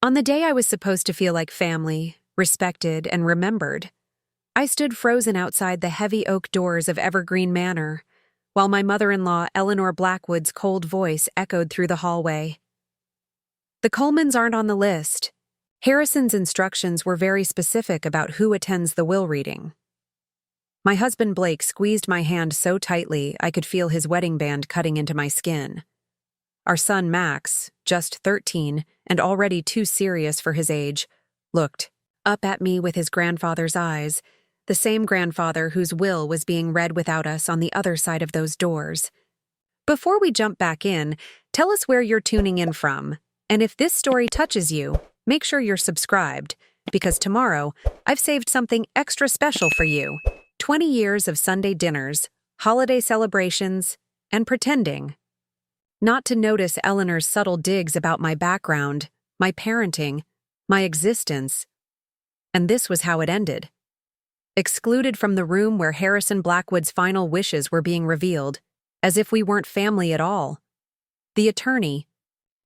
On the day I was supposed to feel like family, respected, and remembered, I stood frozen outside the heavy oak doors of Evergreen Manor, while my mother-in-law Eleanor Blackwood's cold voice echoed through the hallway. The Colemans aren't on the list. Harrison's instructions were very specific about who attends the will reading. My husband Blake squeezed my hand so tightly I could feel his wedding band cutting into my skin. Our son Max, just 13 and already too serious for his age, looked up at me with his grandfather's eyes, the same grandfather whose will was being read without us on the other side of those doors. Before we jump back in, tell us where you're tuning in from, and if this story touches you, make sure you're subscribed, because tomorrow I've saved something extra special for you. 20 years of Sunday dinners, holiday celebrations, and pretending not to notice Eleanor's subtle digs about my background, my parenting, my existence. And this was how it ended. Excluded from the room where Harrison Blackwood's final wishes were being revealed, as if we weren't family at all. The attorney,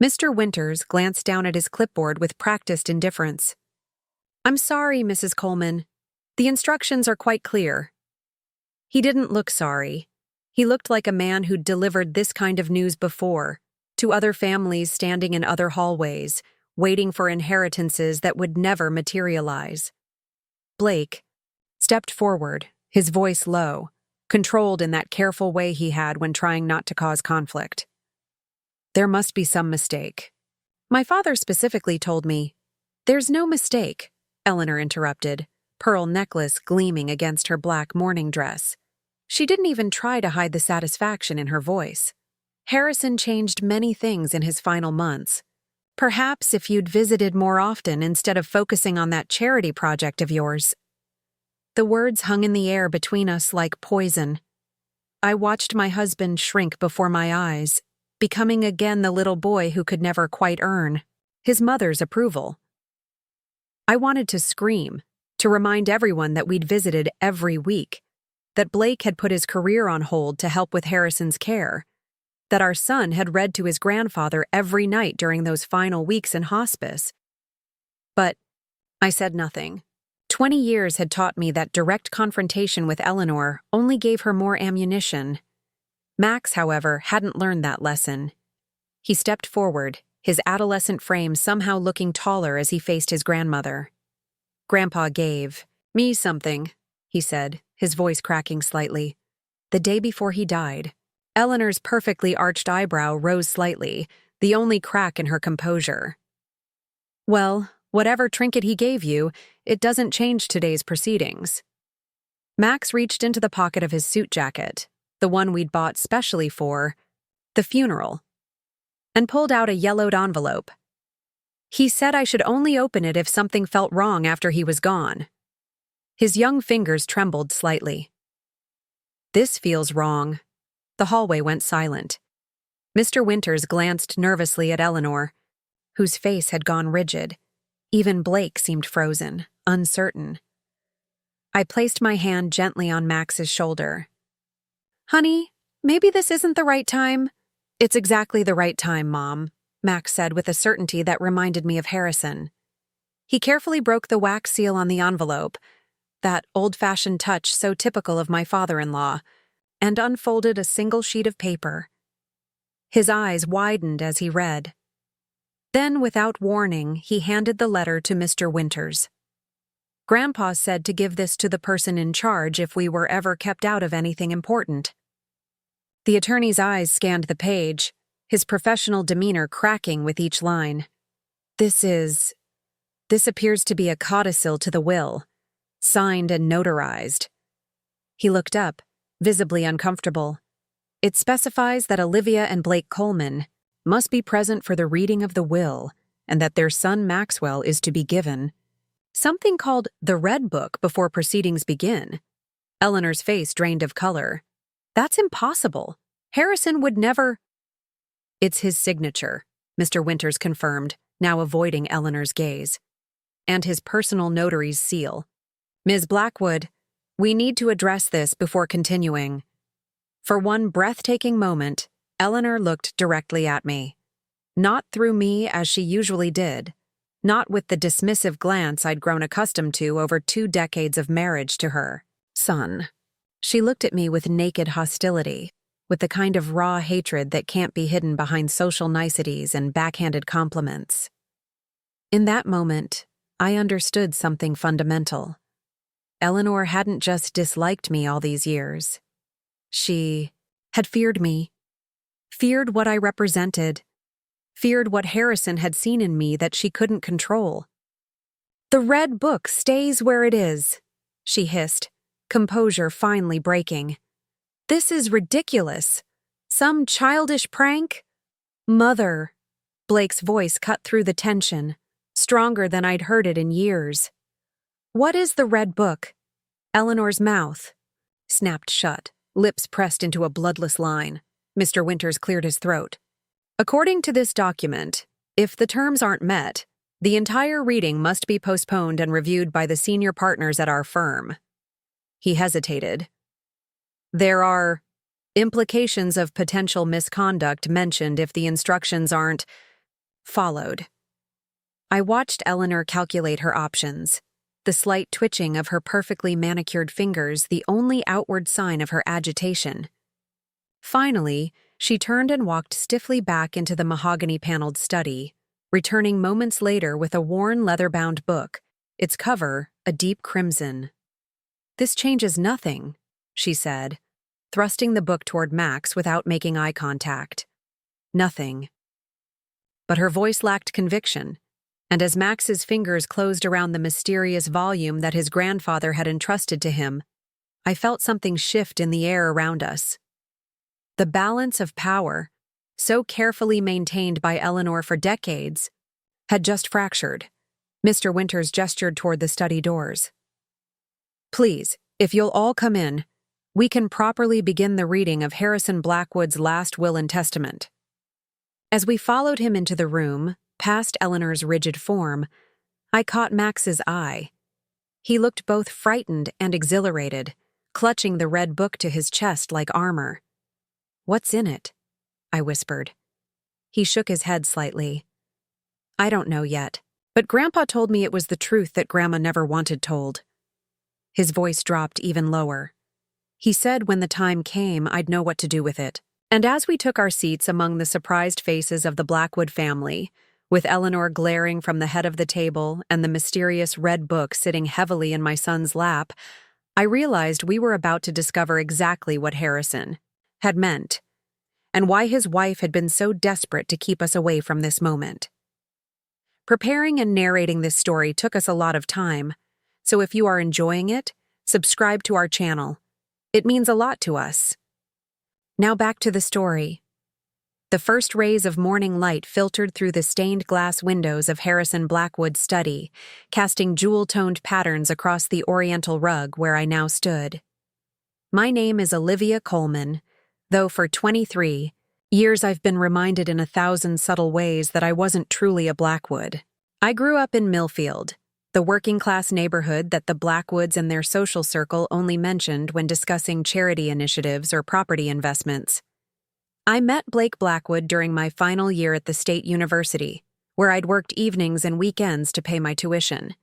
Mr. Winters, glanced down at his clipboard with practiced indifference. "I'm sorry, Mrs. Coleman. The instructions are quite clear." He didn't look sorry. He looked like a man who'd delivered this kind of news before, to other families standing in other hallways, waiting for inheritances that would never materialize. Blake stepped forward, his voice low, controlled in that careful way he had when trying not to cause conflict. "There must be some mistake. My father specifically told me." "There's no mistake," Eleanor interrupted, pearl necklace gleaming against her black mourning dress. She didn't even try to hide the satisfaction in her voice. "Harrison changed many things in his final months. Perhaps if you'd visited more often instead of focusing on that charity project of yours." The words hung in the air between us like poison. I watched my husband shrink before my eyes, becoming again the little boy who could never quite earn his mother's approval. I wanted to scream, to remind everyone that we'd visited every week, that Blake had put his career on hold to help with Harrison's care, that our son had read to his grandfather every night during those final weeks in hospice. But I said nothing. 20 years had taught me that direct confrontation with Eleanor only gave her more ammunition. Max, however, hadn't learned that lesson. He stepped forward, his adolescent frame somehow looking taller as he faced his grandmother. "Grandpa gave me something," he said, his voice cracking slightly. "The day before he died." Eleanor's perfectly arched eyebrow rose slightly, the only crack in her composure. "Well, whatever trinket he gave you, it doesn't change today's proceedings." Max reached into the pocket of his suit jacket, the one we'd bought specially for the funeral, and pulled out a yellowed envelope. "He said I should only open it if something felt wrong after he was gone." His young fingers trembled slightly. "This feels wrong." The hallway went silent. Mr. Winters glanced nervously at Eleanor, whose face had gone rigid. Even Blake seemed frozen, uncertain. I placed my hand gently on Max's shoulder. "Honey, maybe this isn't the right time." "It's exactly the right time, Mom," Max said with a certainty that reminded me of Harrison. He carefully broke the wax seal on the envelope, that old-fashioned touch so typical of my father-in-law, and unfolded a single sheet of paper. His eyes widened as he read. Then, without warning, he handed the letter to Mr. Winters. "Grandpa said to give this to the person in charge if we were ever kept out of anything important." The attorney's eyes scanned the page, his professional demeanor cracking with each line. This appears to be a codicil to the will, signed and notarized." He looked up, visibly uncomfortable. "It specifies that Olivia and Blake Coleman must be present for the reading of the will, and that their son Maxwell is to be given something called the Red Book before proceedings begin." Eleanor's face drained of color. "That's impossible. Harrison would never—" "It's his signature," Mr. Winters confirmed, now avoiding Eleanor's gaze. "And his personal notary's seal. Ms. Blackwood, we need to address this before continuing." For one breathtaking moment, Eleanor looked directly at me. Not through me as she usually did, not with the dismissive glance I'd grown accustomed to over 2 decades of marriage to her. Son. She looked at me with naked hostility, with the kind of raw hatred that can't be hidden behind social niceties and backhanded compliments. In that moment, I understood something fundamental. Eleanor hadn't just disliked me all these years. She had feared me, feared what I represented, feared what Harrison had seen in me that she couldn't control. "The red book stays where it is," she hissed, composure finally breaking. "This is ridiculous. Some childish prank?" "Mother," Blake's voice cut through the tension, stronger than I'd heard it in years. "What is the red book?" Eleanor's mouth snapped shut, lips pressed into a bloodless line. Mr. Winters cleared his throat. "According to this document, if the terms aren't met, the entire reading must be postponed and reviewed by the senior partners at our firm." He hesitated. "There are implications of potential misconduct mentioned if the instructions aren't followed." I watched Eleanor calculate her options, the slight twitching of her perfectly manicured fingers the only outward sign of her agitation. Finally, she turned and walked stiffly back into the mahogany-paneled study, returning moments later with a worn leather-bound book, its cover a deep crimson. "This changes nothing," she said, thrusting the book toward Max without making eye contact. "Nothing." But her voice lacked conviction, and as Max's fingers closed around the mysterious volume that his grandfather had entrusted to him, I felt something shift in the air around us. The balance of power, so carefully maintained by Eleanor for decades, had just fractured. Mr. Winters gestured toward the study doors. "Please, if you'll all come in, we can properly begin the reading of Harrison Blackwood's last will and testament." As we followed him into the room, past Eleanor's rigid form, I caught Max's eye. He looked both frightened and exhilarated, clutching the red book to his chest like armor. "What's in it?" I whispered. He shook his head slightly. "I don't know yet, but Grandpa told me it was the truth that Grandma never wanted told." His voice dropped even lower. He said when the time came, I'd know what to do with it. And as we took our seats among the surprised faces of the Blackwood family, with Eleanor glaring from the head of the table and the mysterious red book sitting heavily in my son's lap, I realized we were about to discover exactly what Harrison had meant, and why his wife had been so desperate to keep us away from this moment. Preparing and narrating this story took us a lot of time, so if you are enjoying it, subscribe to our channel. It means a lot to us. Now back to the story. The first rays of morning light filtered through the stained glass windows of Harrison Blackwood's study, casting jewel-toned patterns across the oriental rug where I now stood. My name is Olivia Coleman, though for 23 years I've been reminded in 1,000 subtle ways that I wasn't truly a Blackwood. I grew up in Millfield, the working-class neighborhood that the Blackwoods and their social circle only mentioned when discussing charity initiatives or property investments. I met Blake Blackwood during my final year at the State University, where I'd worked evenings and weekends to pay my tuition.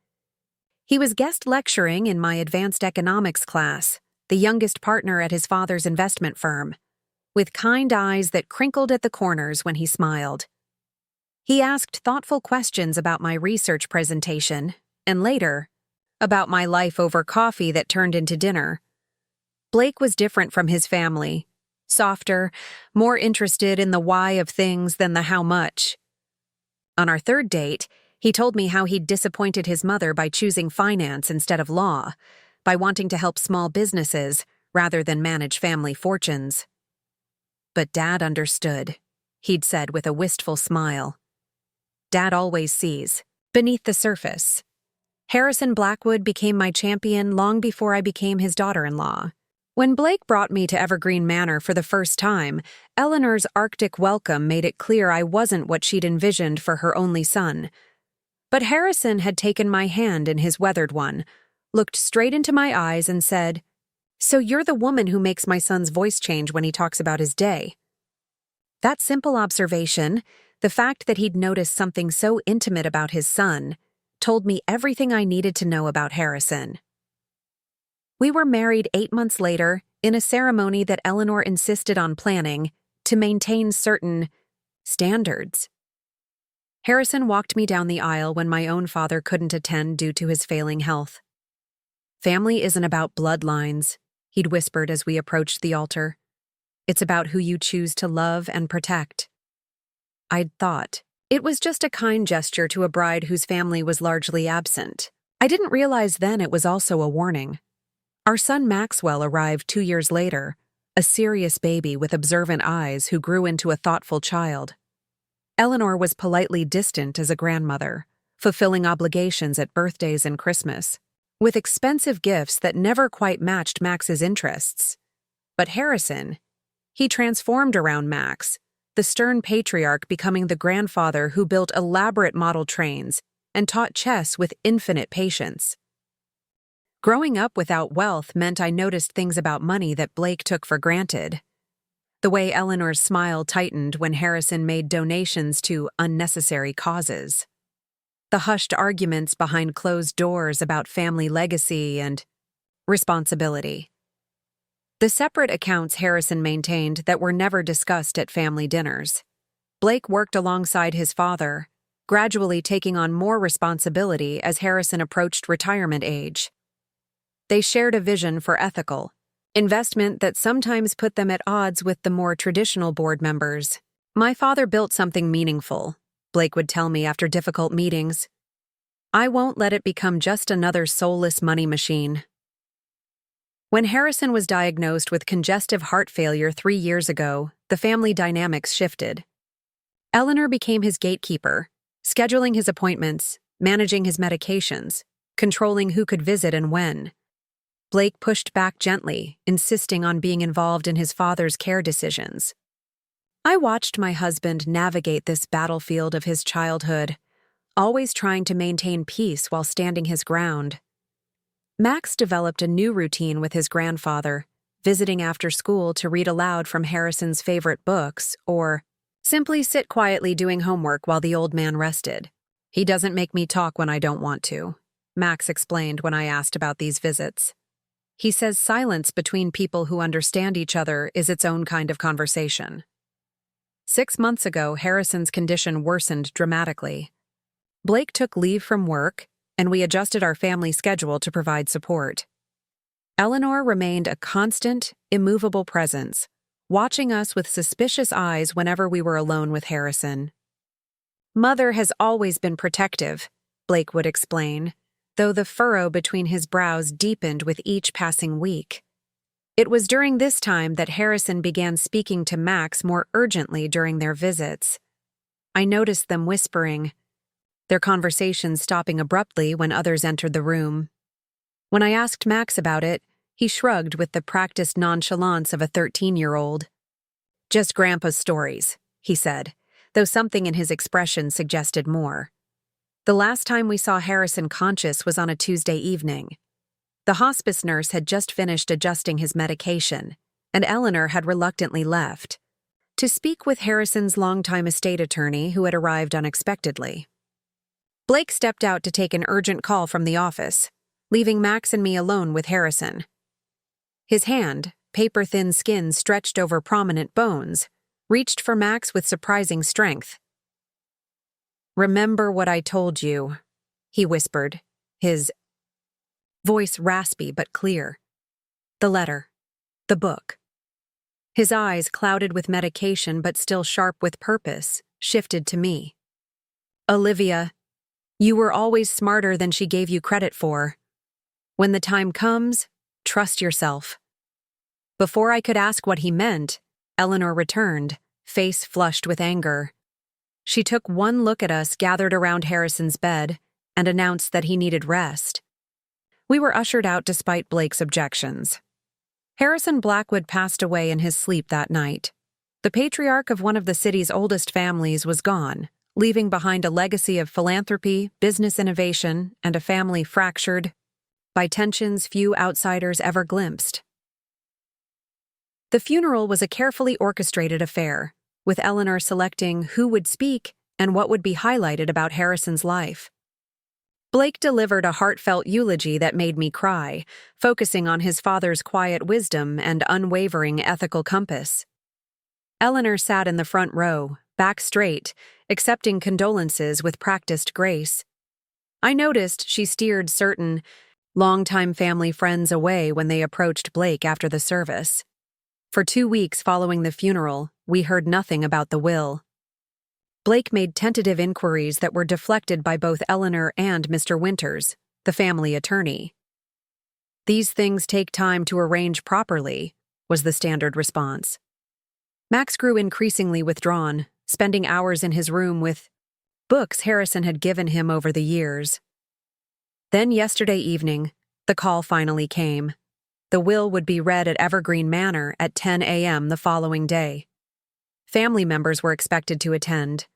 He was guest lecturing in my advanced economics class, the youngest partner at his father's investment firm, with kind eyes that crinkled at the corners when he smiled. He asked thoughtful questions about my research presentation, and later, about my life over coffee that turned into dinner. Blake was different from his family, softer, more interested in the why of things than the how much. On our third date, he told me how he'd disappointed his mother by choosing finance instead of law, by wanting to help small businesses rather than manage family fortunes. But Dad understood, he'd said with a wistful smile. Dad always sees, beneath the surface. Harrison Blackwood became my champion long before I became his daughter-in-law. When Blake brought me to Evergreen Manor for the first time, Eleanor's Arctic welcome made it clear I wasn't what she'd envisioned for her only son. But Harrison had taken my hand in his weathered one, looked straight into my eyes and said, "So you're the woman who makes my son's voice change when he talks about his day." That simple observation, The fact that he'd noticed something so intimate about his son told me everything I needed to know about Harrison. We were married 8 months later in a ceremony that Eleanor insisted on planning to maintain certain standards. Harrison walked me down the aisle when my own father couldn't attend due to his failing health. "Family isn't about bloodlines," he'd whispered as we approached the altar. "It's about who you choose to love and protect." I'd thought it was just a kind gesture to a bride whose family was largely absent. I didn't realize then it was also a warning. Our son Maxwell arrived 2 years later, a serious baby with observant eyes who grew into a thoughtful child. Eleanor was politely distant as a grandmother, fulfilling obligations at birthdays and Christmas, with expensive gifts that never quite matched Max's interests. But Harrison, he transformed around Max, the stern patriarch becoming the grandfather who built elaborate model trains and taught chess with infinite patience. Growing up without wealth meant I noticed things about money that Blake took for granted. The way Eleanor's smile tightened when Harrison made donations to unnecessary causes. The hushed arguments behind closed doors about family legacy and responsibility. The separate accounts Harrison maintained that were never discussed at family dinners. Blake worked alongside his father, gradually taking on more responsibility as Harrison approached retirement age. They shared a vision for ethical investment that sometimes put them at odds with the more traditional board members. "My father built something meaningful," Blake would tell me after difficult meetings. "I won't let it become just another soulless money machine." When Harrison was diagnosed with congestive heart failure 3 years ago, the family dynamics shifted. Eleanor became his gatekeeper, scheduling his appointments, managing his medications, controlling who could visit and when. Blake pushed back gently, insisting on being involved in his father's care decisions. I watched my husband navigate this battlefield of his childhood, always trying to maintain peace while standing his ground. Max developed a new routine with his grandfather, visiting after school to read aloud from Harrison's favorite books or simply sit quietly doing homework while the old man rested. "He doesn't make me talk when I don't want to," Max explained when I asked about these visits. "He says silence between people who understand each other is its own kind of conversation." 6 months ago, Harrison's condition worsened dramatically. Blake took leave from work, and we adjusted our family schedule to provide support. Eleanor remained a constant, immovable presence, watching us with suspicious eyes whenever we were alone with Harrison. "Mother has always been protective," Blake would explain, though the furrow between his brows deepened with each passing week. It was during this time that Harrison began speaking to Max more urgently during their visits. I noticed them whispering, their conversations stopping abruptly when others entered the room. When I asked Max about it, he shrugged with the practiced nonchalance of a 13-year-old. "Just Grandpa's stories," he said, though something in his expression suggested more. The last time we saw Harrison conscious was on a Tuesday evening. The hospice nurse had just finished adjusting his medication, and Eleanor had reluctantly left to speak with Harrison's longtime estate attorney who had arrived unexpectedly. Blake stepped out to take an urgent call from the office, leaving Max and me alone with Harrison. His hand, paper-thin skin stretched over prominent bones, reached for Max with surprising strength. "Remember what I told you," he whispered, his voice raspy but clear. "The letter. The book." His eyes, clouded with medication but still sharp with purpose, shifted to me. "Olivia, you were always smarter than she gave you credit for. When the time comes, trust yourself." Before I could ask what he meant, Eleanor returned, face flushed with anger. She took one look at us gathered around Harrison's bed and announced that he needed rest. We were ushered out despite Blake's objections. Harrison Blackwood passed away in his sleep that night. The patriarch of one of the city's oldest families was gone, leaving behind a legacy of philanthropy, business innovation, and a family fractured by tensions few outsiders ever glimpsed. The funeral was a carefully orchestrated affair, with Eleanor selecting who would speak and what would be highlighted about Harrison's life. Blake delivered a heartfelt eulogy that made me cry, focusing on his father's quiet wisdom and unwavering ethical compass. Eleanor sat in the front row, back straight, accepting condolences with practiced grace. I noticed she steered certain longtime family friends away when they approached Blake after the service. For 2 weeks following the funeral, we heard nothing about the will. Blake made tentative inquiries that were deflected by both Eleanor and Mr. Winters, the family attorney. "These things take time to arrange properly," was the standard response. Max grew increasingly withdrawn, spending hours in his room with books Harrison had given him over the years. Then yesterday evening, the call finally came. The will would be read at Evergreen Manor at 10 a.m. the following day. Family members were expected to attend.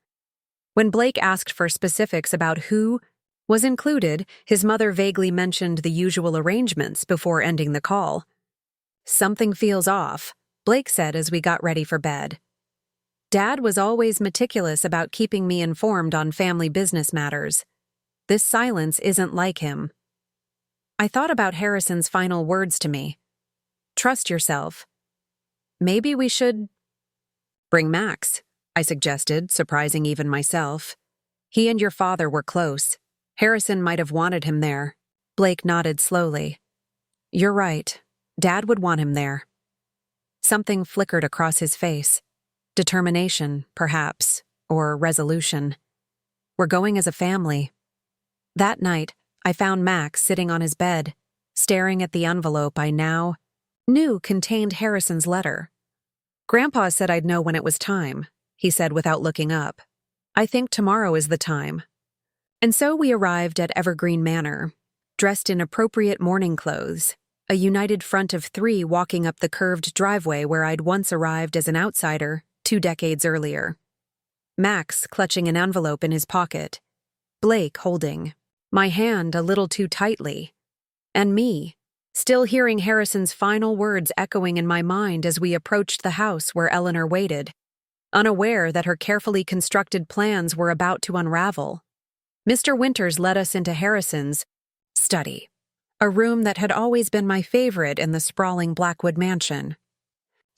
When Blake asked for specifics about who was included, his mother vaguely mentioned the usual arrangements before ending the call. "Something feels off," Blake said as we got ready for bed. "Dad was always meticulous about keeping me informed on family business matters. This silence isn't like him." I thought about Harrison's final words to me. "Trust yourself." "Maybe we should bring Max," I suggested, surprising even myself. "He and your father were close. Harrison might have wanted him there." Blake nodded slowly. "You're right. Dad would want him there." Something flickered across his face. Determination, perhaps, or resolution. "We're going as a family." That night, I found Max sitting on his bed, staring at the envelope I now knew contained Harrison's letter. "Grandpa said I'd know when it was time," he said without looking up. "I think tomorrow is the time." And so we arrived at Evergreen Manor, dressed in appropriate morning clothes, a united front of 3 walking up the curved driveway where I'd once arrived as an outsider 2 decades earlier. Max clutching an envelope in his pocket, Blake holding my hand a little too tightly, and me, still hearing Harrison's final words echoing in my mind as we approached the house where Eleanor waited, unaware that her carefully constructed plans were about to unravel. Mr. Winters led us into Harrison's study, a room that had always been my favorite in the sprawling Blackwood mansion.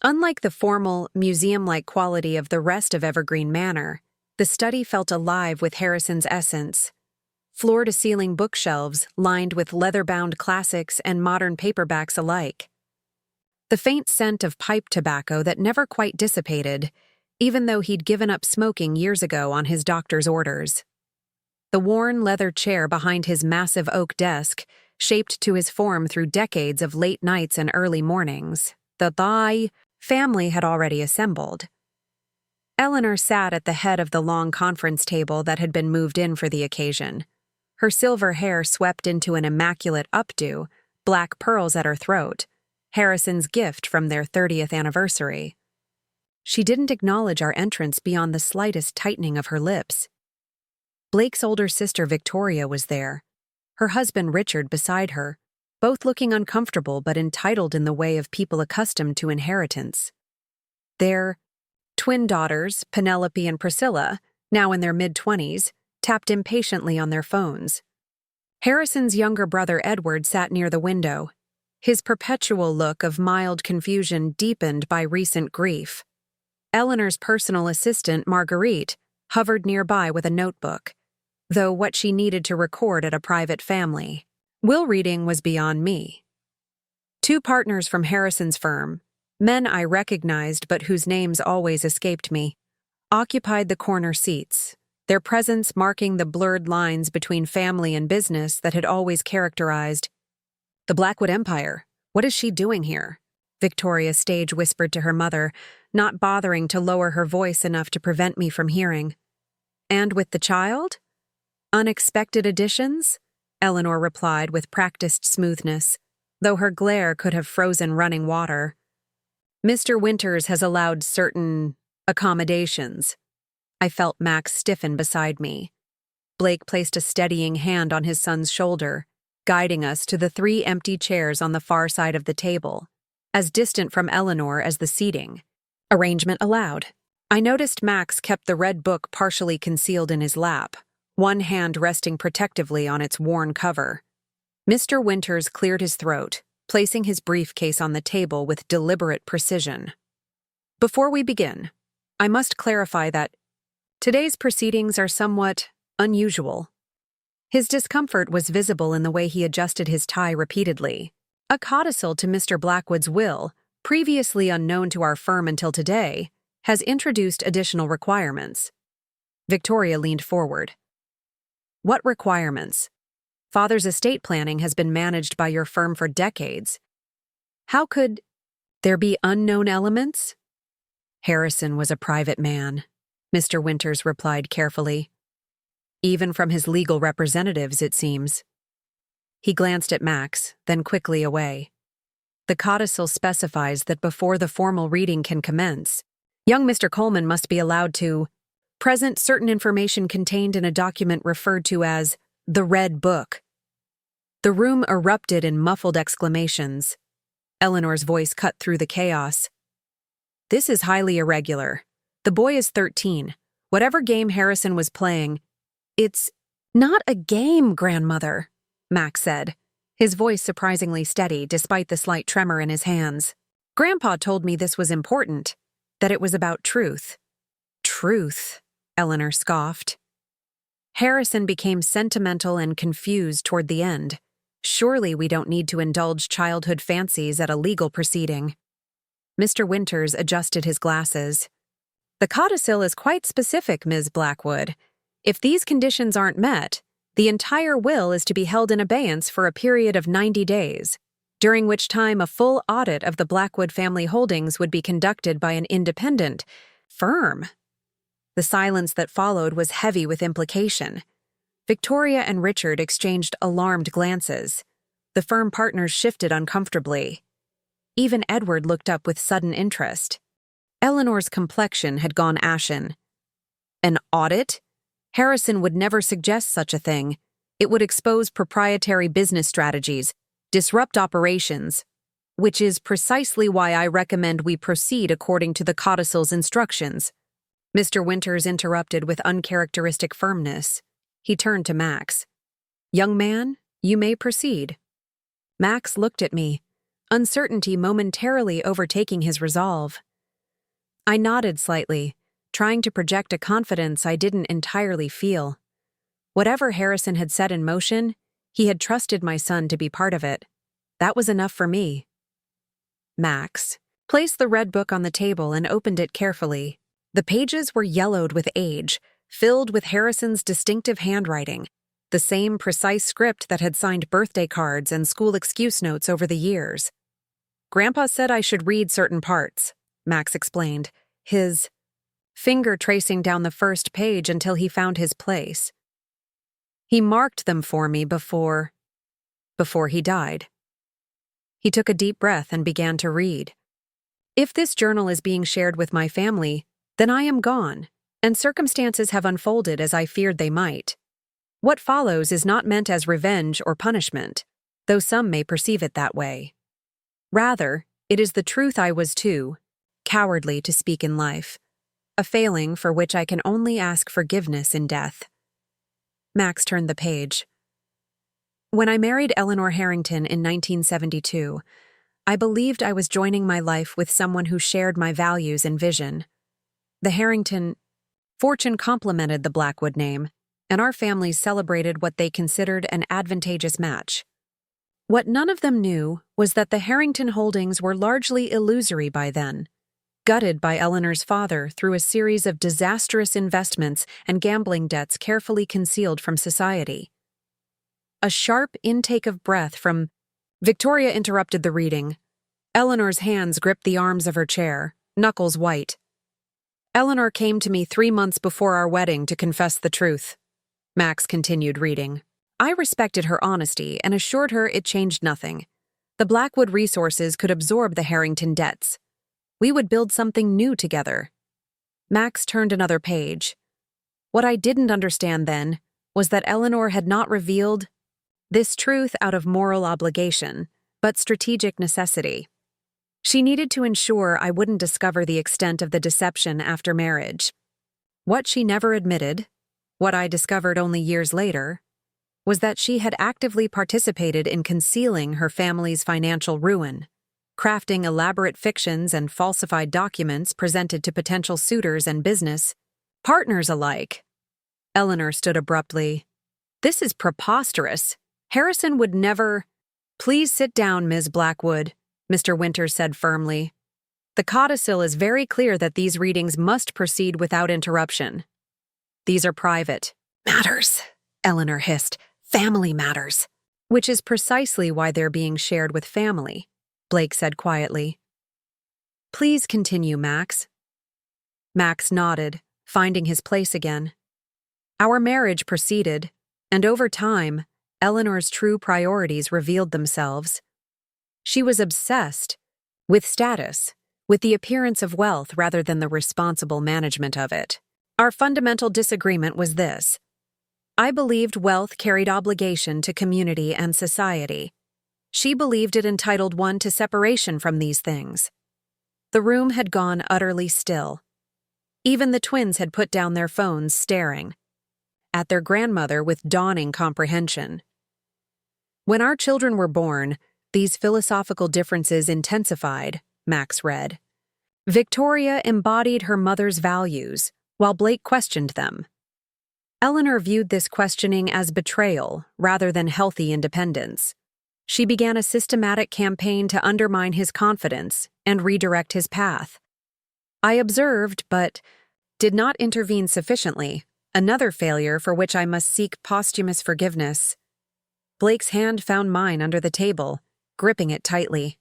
Unlike the formal, museum-like quality of the rest of Evergreen Manor, the study felt alive with Harrison's essence. Floor-to-ceiling bookshelves lined with leather-bound classics and modern paperbacks alike. The faint scent of pipe tobacco that never quite dissipated, even though he'd given up smoking years ago on his doctor's orders. The worn leather chair behind his massive oak desk, shaped to his form through decades of late nights and early mornings, the family had already assembled. Eleanor sat at the head of the long conference table that had been moved in for the occasion. Her silver hair swept into an immaculate updo, black pearls at her throat, Harrison's gift from their 30th anniversary. She didn't acknowledge our entrance beyond the slightest tightening of her lips. Blake's older sister Victoria was there, her husband Richard beside her, both looking uncomfortable but entitled in the way of people accustomed to inheritance. Their twin daughters, Penelope and Priscilla, now in their mid-20s, tapped impatiently on their phones. Harrison's younger brother Edward sat near the window, his perpetual look of mild confusion deepened by recent grief. Eleanor's personal assistant, Marguerite, hovered nearby with a notebook, though what she needed to record at a private family will reading was beyond me. 2 partners from Harrison's firm, men I recognized but whose names always escaped me, occupied the corner seats, their presence marking the blurred lines between family and business that had always characterized the Blackwood Empire. "What is she doing here?" Victoria stage whispered to her mother, not bothering to lower her voice enough to prevent me from hearing. "And with the child?" "Unexpected additions?" Eleanor replied with practiced smoothness, though her glare could have frozen running water. "Mr. Winters has allowed certain accommodations." I felt Max stiffen beside me. Blake placed a steadying hand on his son's shoulder, guiding us to the 3 empty chairs on the far side of the table, as distant from Eleanor as the seating. Arrangement allowed. I noticed Max kept the red book partially concealed in his lap, one hand resting protectively on its worn cover. Mr. Winters cleared his throat, placing his briefcase on the table with deliberate precision. Before we begin, I must clarify that today's proceedings are somewhat unusual. His discomfort was visible in the way he adjusted his tie repeatedly. A codicil to Mr. Blackwood's will, previously unknown to our firm until today, has introduced additional requirements. Victoria leaned forward. What requirements? Father's estate planning has been managed by your firm for decades. How could there be unknown elements? Harrison was a private man, Mr. Winters replied carefully. Even from his legal representatives, it seems. He glanced at Max, then quickly away. The codicil specifies that before the formal reading can commence, young Mr. Coleman must be allowed to present certain information contained in a document referred to as the Red Book. The room erupted in muffled exclamations. Eleanor's voice cut through the chaos. This is highly irregular. The boy is 13. Whatever game Harrison was playing, it's not a game, grandmother, Max said, his voice surprisingly steady despite the slight tremor in his hands. Grandpa told me this was important, that it was about truth. Truth, Eleanor scoffed. Harrison became sentimental and confused toward the end. Surely we don't need to indulge childhood fancies at a legal proceeding. Mr. Winters adjusted his glasses. The codicil is quite specific, Ms. Blackwood. If these conditions aren't met, the entire will is to be held in abeyance for a period of 90 days, during which time a full audit of the Blackwood family holdings would be conducted by an independent firm. The silence that followed was heavy with implication. Victoria and Richard exchanged alarmed glances. The firm partners shifted uncomfortably. Even Edward looked up with sudden interest. Eleanor's complexion had gone ashen. An audit? Harrison would never suggest such a thing. It would expose proprietary business strategies, disrupt operations, which is precisely why I recommend we proceed according to the codicil's instructions. Mr. Winters interrupted with uncharacteristic firmness. He turned to Max. Young man, you may proceed. Max looked at me, uncertainty momentarily overtaking his resolve. I nodded slightly, trying to project a confidence I didn't entirely feel. Whatever Harrison had set in motion, he had trusted my son to be part of it. That was enough for me. Max placed the red book on the table and opened it carefully. The pages were yellowed with age, filled with Harrison's distinctive handwriting, the same precise script that had signed birthday cards and school excuse notes over the years. Grandpa said I should read certain parts, Max explained, his finger tracing down the first page until he found his place. He marked them for me before he died. He took a deep breath and began to read. If this journal is being shared with my family, then I am gone, and circumstances have unfolded as I feared they might. What follows is not meant as revenge or punishment, though some may perceive it that way. Rather, it is the truth I was too cowardly to speak in life, a failing for which I can only ask forgiveness in death. Max turned the page. When I married Eleanor Harrington in 1972, I believed I was joining my life with someone who shared my values and vision. The Harrington fortune complemented the Blackwood name, and our families celebrated what they considered an advantageous match. What none of them knew was that the Harrington holdings were largely illusory by then, gutted by Eleanor's father through a series of disastrous investments and gambling debts carefully concealed from society. A sharp intake of breath from Victoria interrupted the reading. Eleanor's hands gripped the arms of her chair, knuckles white. Eleanor came to me 3 months before our wedding to confess the truth. Max continued reading. I respected her honesty and assured her it changed nothing. The Blackwood resources could absorb the Harrington debts. We would build something new together. Max turned another page. What I didn't understand then was that Eleanor had not revealed this truth out of moral obligation, but strategic necessity. She needed to ensure I wouldn't discover the extent of the deception after marriage. What she never admitted, what I discovered only years later, was that she had actively participated in concealing her family's financial ruin, crafting elaborate fictions and falsified documents presented to potential suitors and business partners alike. Eleanor stood abruptly. "This is preposterous. Harrison would never—" "Please sit down, Ms. Blackwood," Mr. Winters said firmly. "The codicil is very clear that these readings must proceed without interruption. These are private matters," Eleanor hissed. "Family matters." "Which is precisely why they're being shared with family," Blake said quietly. "Please continue, Max." Max nodded, finding his place again. Our marriage proceeded, and over time, Eleanor's true priorities revealed themselves. She was obsessed with status, with the appearance of wealth rather than the responsible management of it. Our fundamental disagreement was this. I believed wealth carried obligation to community and society. She believed it entitled one to separation from these things. The room had gone utterly still. Even the twins had put down their phones, staring at their grandmother with dawning comprehension. When our children were born, these philosophical differences intensified, Max read. Victoria embodied her mother's values, while Blake questioned them. Eleanor viewed this questioning as betrayal rather than healthy independence. She began a systematic campaign to undermine his confidence and redirect his path. I observed, but did not intervene sufficiently, another failure for which I must seek posthumous forgiveness. Blake's hand found mine under the table, gripping it tightly.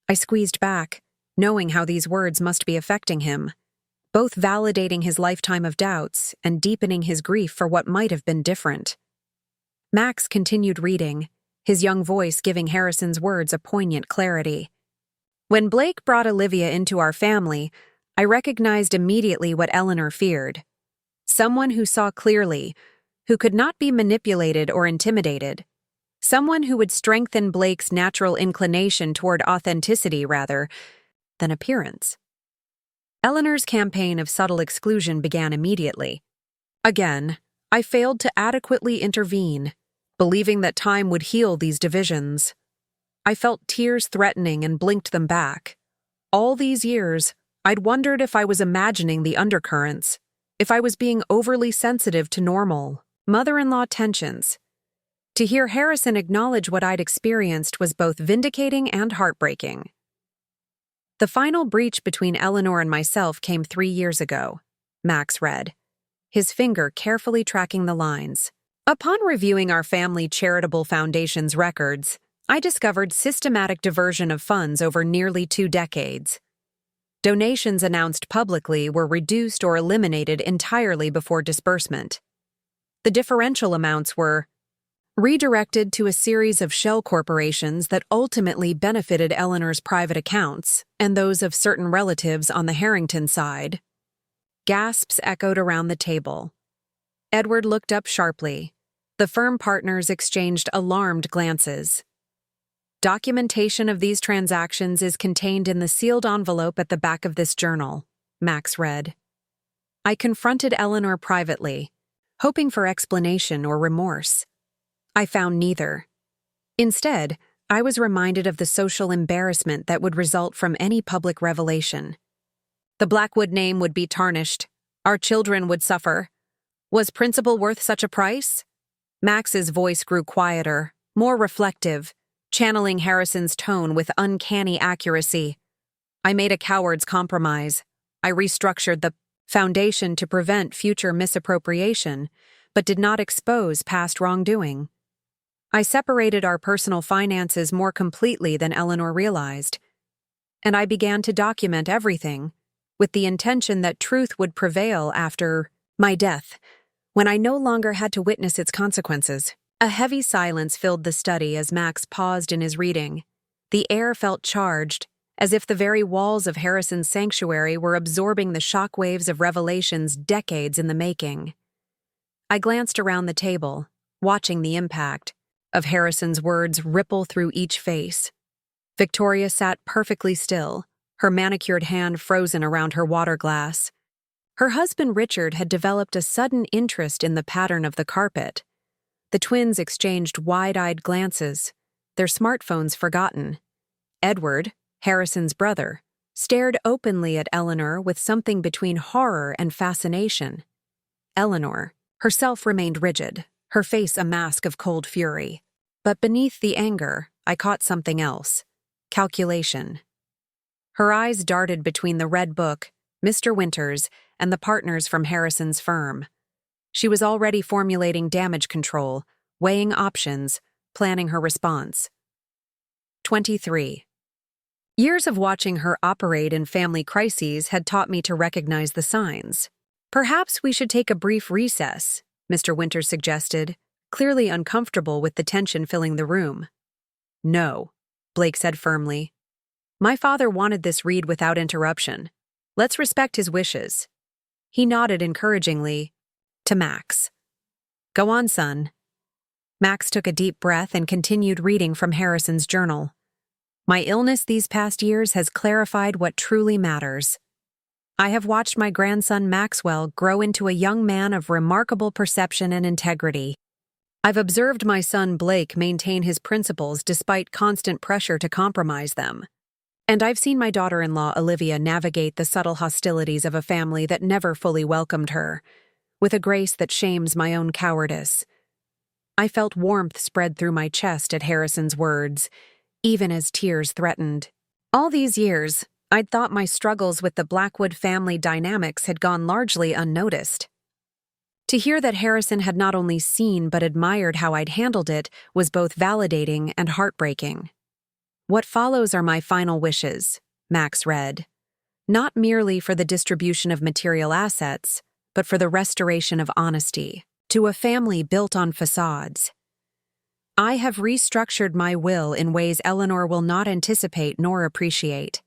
I squeezed back, knowing how these words must be affecting him, both validating his lifetime of doubts and deepening his grief for what might have been different. Max continued reading, his young voice giving Harrison's words a poignant clarity. When Blake brought Olivia into our family, I recognized immediately what Eleanor feared. Someone who saw clearly, who could not be manipulated or intimidated. Someone who would strengthen Blake's natural inclination toward authenticity rather than appearance. Eleanor's campaign of subtle exclusion began immediately. Again, I failed to adequately intervene, believing that time would heal these divisions. I felt tears threatening and blinked them back. All these years, I'd wondered if I was imagining the undercurrents, if I was being overly sensitive to normal, mother-in-law tensions. To hear Harrison acknowledge what I'd experienced was both vindicating and heartbreaking. The final breach between Eleanor and myself came 3 years ago, Max read, his finger carefully tracking the lines. Upon reviewing our family charitable foundation's records, I discovered systematic diversion of funds over nearly 2 decades. Donations announced publicly were reduced or eliminated entirely before disbursement. The differential amounts were redirected to a series of shell corporations that ultimately benefited Eleanor's private accounts and those of certain relatives on the Harrington side. Gasps echoed around the table. Edward looked up sharply. The firm partners exchanged alarmed glances. Documentation of these transactions is contained in the sealed envelope at the back of this journal, Max read. I confronted Eleanor privately, hoping for explanation or remorse. I found neither. Instead, I was reminded of the social embarrassment that would result from any public revelation. The Blackwood name would be tarnished. Our children would suffer. Was principal worth such a price? Max's voice grew quieter, more reflective, channeling Harrison's tone with uncanny accuracy. I made a coward's compromise. I restructured the foundation to prevent future misappropriation, but did not expose past wrongdoing. I separated our personal finances more completely than Eleanor realized, and I began to document everything, with the intention that truth would prevail after my death, when I no longer had to witness its consequences. A heavy silence filled the study as Max paused in his reading. The air felt charged, as if the very walls of Harrison's sanctuary were absorbing the shockwaves of revelations decades in the making. I glanced around the table, watching the impact of Harrison's words ripple through each face. Victoria sat perfectly still, her manicured hand frozen around her water glass. Her husband Richard had developed a sudden interest in the pattern of the carpet. The twins exchanged wide-eyed glances, their smartphones forgotten. Edward, Harrison's brother, stared openly at Eleanor with something between horror and fascination. Eleanor herself remained rigid, her face a mask of cold fury. But beneath the anger, I caught something else: calculation. Her eyes darted between the red book, Mr. Winters, and the partners from Harrison's firm. She was already formulating damage control, weighing options, planning her response. 23. Years of watching her operate in family crises had taught me to recognize the signs. Perhaps we should take a brief recess, Mr. Winters suggested, clearly uncomfortable with the tension filling the room. No, Blake said firmly. My father wanted this read without interruption. Let's respect his wishes. He nodded encouragingly to Max. Go on, son. Max took a deep breath and continued reading from Harrison's journal. My illness these past years has clarified what truly matters. I have watched my grandson Maxwell grow into a young man of remarkable perception and integrity. I've observed my son Blake maintain his principles despite constant pressure to compromise them. And I've seen my daughter-in-law Olivia navigate the subtle hostilities of a family that never fully welcomed her, with a grace that shames my own cowardice. I felt warmth spread through my chest at Harrison's words, even as tears threatened. All these years, I'd thought my struggles with the Blackwood family dynamics had gone largely unnoticed. To hear that Harrison had not only seen but admired how I'd handled it was both validating and heartbreaking. What follows are my final wishes, Max read. Not merely for the distribution of material assets, but for the restoration of honesty to a family built on facades. I have restructured my will in ways Eleanor will not anticipate nor appreciate.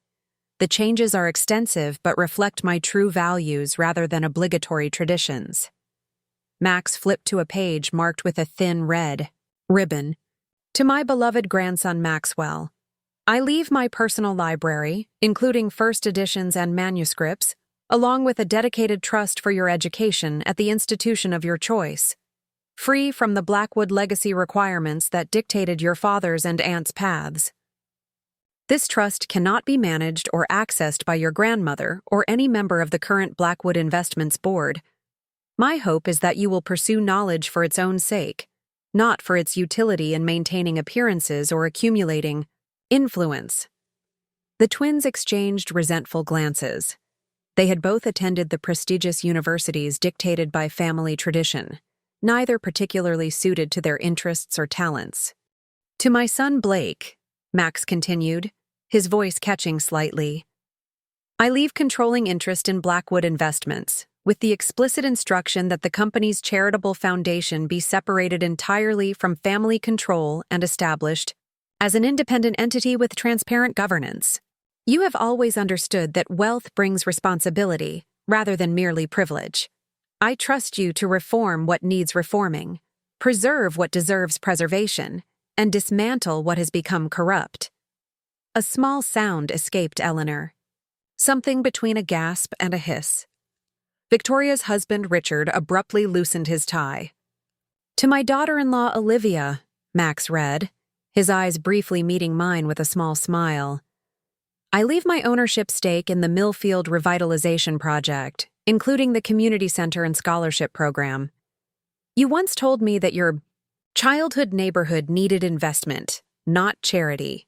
The changes are extensive but reflect my true values rather than obligatory traditions. Max flipped to a page marked with a thin red ribbon. To my beloved grandson Maxwell, I leave my personal library, including first editions and manuscripts, along with a dedicated trust for your education at the institution of your choice, free from the Blackwood legacy requirements that dictated your father's and aunt's paths. This trust cannot be managed or accessed by your grandmother or any member of the current Blackwood Investments Board. My hope is that you will pursue knowledge for its own sake, not for its utility in maintaining appearances or accumulating influence. The twins exchanged resentful glances. They had both attended the prestigious universities dictated by family tradition, neither particularly suited to their interests or talents. To my son Blake, Max continued, his voice catching slightly, I leave controlling interest in Blackwood Investments, with the explicit instruction that the company's charitable foundation be separated entirely from family control and established as an independent entity with transparent governance. You have always understood that wealth brings responsibility, rather than merely privilege. I trust you to reform what needs reforming, preserve what deserves preservation, and dismantle what has become corrupt. A small sound escaped Eleanor, something between a gasp and a hiss. Victoria's husband Richard abruptly loosened his tie. To my daughter-in-law Olivia, Max read, his eyes briefly meeting mine with a small smile. I leave my ownership stake in the Millfield Revitalization Project, including the community center and scholarship program. You once told me that your childhood neighborhood needed investment, not charity.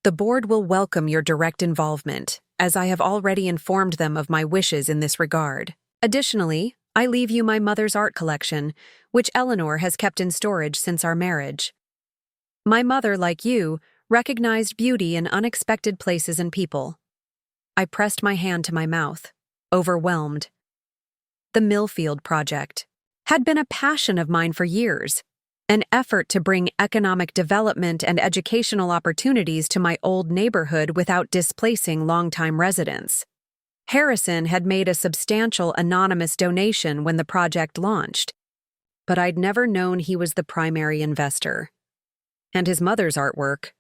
The board will welcome your direct involvement, as I have already informed them of my wishes in this regard. Additionally, I leave you my mother's art collection, which Eleanor has kept in storage since our marriage. My mother, like you, recognized beauty in unexpected places and people. I pressed my hand to my mouth, overwhelmed. The Millfield Project had been a passion of mine for years, an effort to bring economic development and educational opportunities to my old neighborhood without displacing longtime residents. Harrison had made a substantial anonymous donation when the project launched, but I'd never known he was the primary investor. And his mother's artwork.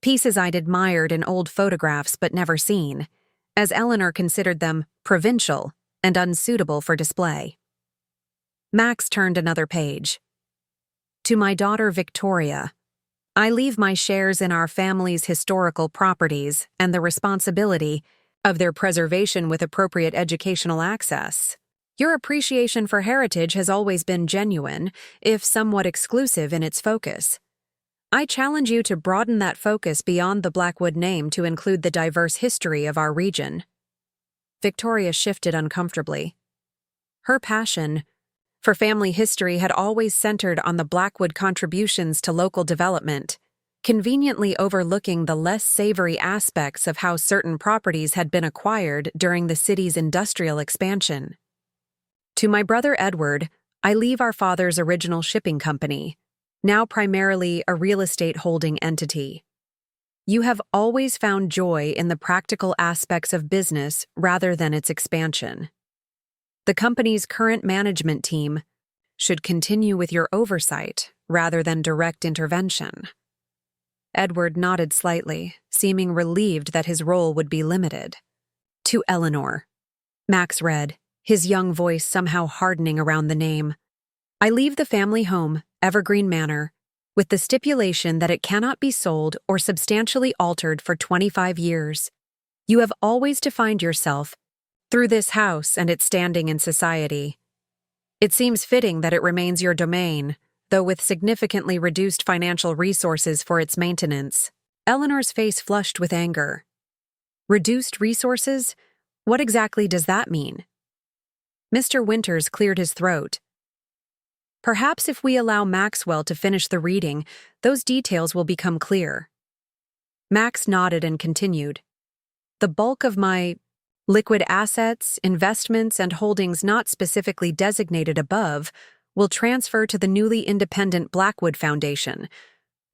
pieces I'd admired in old photographs but never seen, as Eleanor considered them provincial and unsuitable for display. Max turned another page. To my daughter Victoria, I leave my shares in our family's historical properties and the responsibility of their preservation with appropriate educational access. Your appreciation for heritage has always been genuine, if somewhat exclusive in its focus. I challenge you to broaden that focus beyond the Blackwood name to include the diverse history of our region. Victoria shifted uncomfortably. Her passion for family history had always centered on the Blackwood contributions to local development, conveniently overlooking the less savory aspects of how certain properties had been acquired during the city's industrial expansion. To my brother Edward, I leave our father's original shipping company, now primarily a real estate holding entity. You have always found joy in the practical aspects of business rather than its expansion. The company's current management team should continue with your oversight rather than direct intervention. Edward nodded slightly, seeming relieved that his role would be limited. To Eleanor, Max read, his young voice somehow hardening around the name. I leave the family home, Evergreen Manor, with the stipulation that it cannot be sold or substantially altered for 25 years. You have always defined yourself through this house and its standing in society. It seems fitting that it remains your domain, though with significantly reduced financial resources for its maintenance. Eleanor's face flushed with anger. Reduced resources? What exactly does that mean? Mr. Winters cleared his throat. Perhaps if we allow Maxwell to finish the reading, those details will become clear. Max nodded and continued. The bulk of my liquid assets, investments, and holdings not specifically designated above will transfer to the newly independent Blackwood Foundation,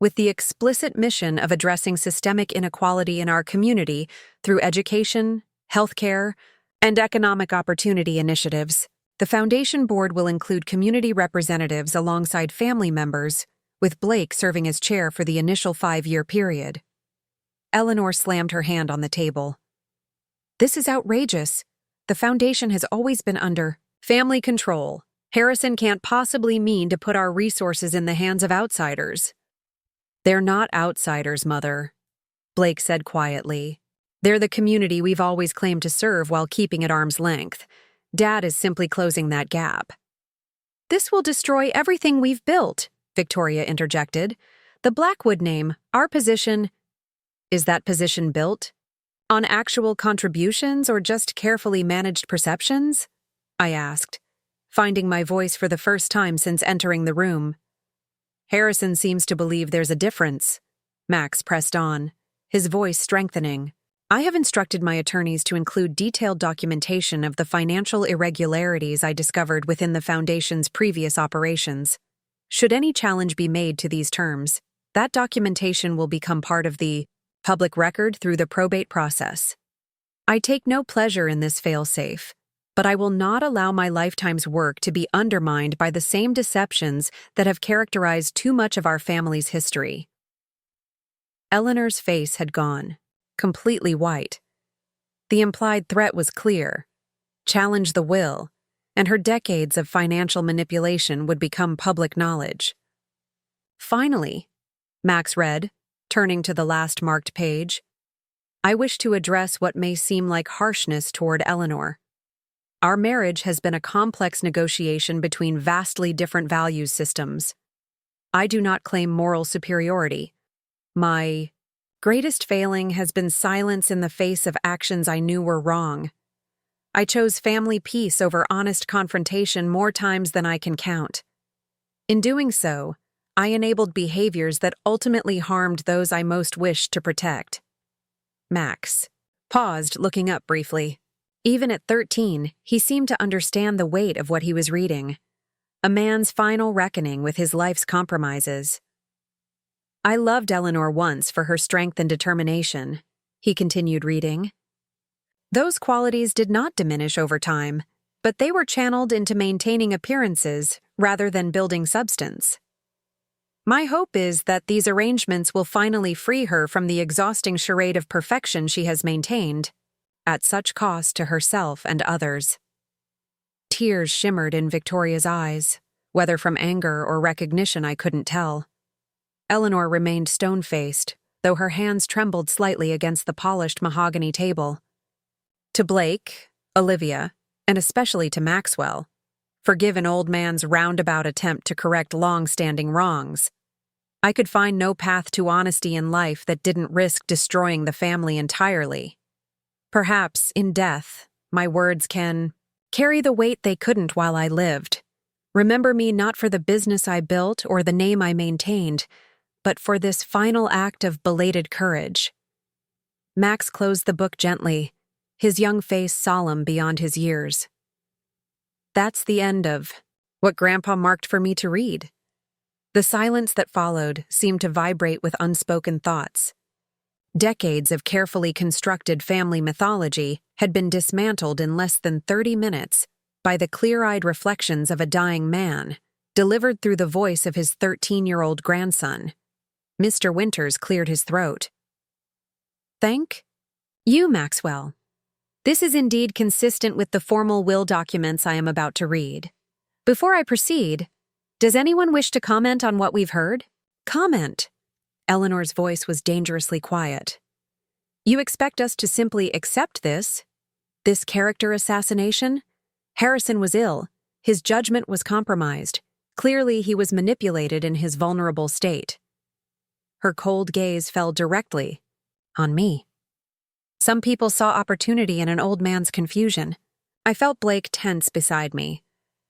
with the explicit mission of addressing systemic inequality in our community through education, healthcare, and economic opportunity initiatives. The Foundation Board will include community representatives alongside family members, with Blake serving as chair for the initial 5-year period. Eleanor slammed her hand on the table. This is outrageous. The Foundation has always been under family control. Harrison can't possibly mean to put our resources in the hands of outsiders. They're not outsiders, Mother, Blake said quietly. They're the community we've always claimed to serve while keeping at arm's length. Dad is simply closing that gap. This will destroy everything we've built, Victoria interjected. The Blackwood name, our position. Is that position built? On actual contributions or just carefully managed perceptions? I asked, finding my voice for the first time since entering the room. Harrison seems to believe there's a difference. Max pressed on, his voice strengthening. I have instructed my attorneys to include detailed documentation of the financial irregularities I discovered within the Foundation's previous operations. Should any challenge be made to these terms, that documentation will become part of the public record through the probate process. I take no pleasure in this failsafe, but I will not allow my lifetime's work to be undermined by the same deceptions that have characterized too much of our family's history. Eleanor's face had gone, completely white. The implied threat was clear. Challenge the will, and her decades of financial manipulation would become public knowledge. Finally, Max read, turning to the last marked page, I wish to address what may seem like harshness toward Eleanor. Our marriage has been a complex negotiation between vastly different values systems. I do not claim moral superiority. My greatest failing has been silence in the face of actions I knew were wrong. I chose family peace over honest confrontation more times than I can count. In doing so, I enabled behaviors that ultimately harmed those I most wished to protect. Max paused, looking up briefly. Even at 13, he seemed to understand the weight of what he was reading. A man's final reckoning with his life's compromises. I loved Eleanor once for her strength and determination, he continued reading. Those qualities did not diminish over time, but they were channeled into maintaining appearances rather than building substance. My hope is that these arrangements will finally free her from the exhausting charade of perfection she has maintained, at such cost to herself and others. Tears shimmered in Victoria's eyes, whether from anger or recognition I couldn't tell. Eleanor remained stone-faced, though her hands trembled slightly against the polished mahogany table. To Blake, Olivia, and especially to Maxwell, forgive an old man's roundabout attempt to correct long-standing wrongs. I could find no path to honesty in life that didn't risk destroying the family entirely. Perhaps, in death, my words can carry the weight they couldn't while I lived. Remember me not for the business I built or the name I maintained, but for this final act of belated courage. Max closed the book gently, his young face solemn beyond his years. That's the end of what Grandpa marked for me to read. The silence that followed seemed to vibrate with unspoken thoughts. Decades of carefully constructed family mythology had been dismantled in less than 30 minutes by the clear-eyed reflections of a dying man, delivered through the voice of his 13-year-old grandson. Mr. Winters cleared his throat. Thank you, Maxwell. This is indeed consistent with the formal will documents I am about to read. Before I proceed, does anyone wish to comment on what we've heard? Comment. Eleanor's voice was dangerously quiet. You expect us to simply accept this character assassination? Harrison was ill. His judgment was compromised. Clearly, he was manipulated in his vulnerable state. Her cold gaze fell directly on me. Some people saw opportunity in an old man's confusion. I felt Blake tense beside me.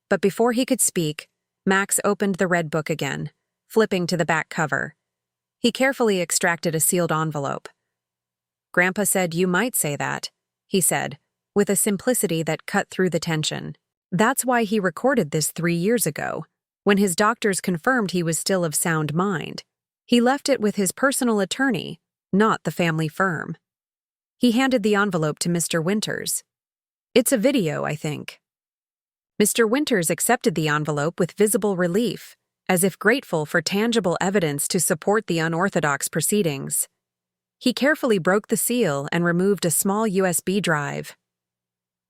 But before he could speak, Max opened the red book again, flipping to the back cover. He carefully extracted a sealed envelope. Grandpa said you might say that, he said, with a simplicity that cut through the tension. That's why he recorded this 3 years ago, when his doctors confirmed he was still of sound mind. He left it with his personal attorney, not the family firm. He handed the envelope to Mr. Winters. It's a video, I think. Mr. Winters accepted the envelope with visible relief, as if grateful for tangible evidence to support the unorthodox proceedings. He carefully broke the seal and removed a small USB drive.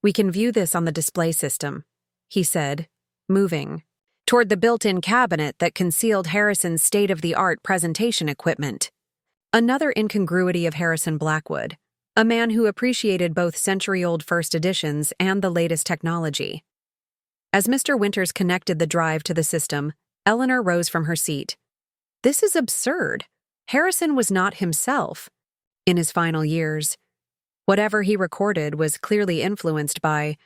We can view this on the display system, he said, moving toward the built-in cabinet that concealed Harrison's state-of-the-art presentation equipment. Another incongruity of Harrison Blackwood, a man who appreciated both century-old first editions and the latest technology. As Mr. Winters connected the drive to the system, Eleanor rose from her seat. This is absurd. Harrison was not himself. In his final years, whatever he recorded was clearly influenced by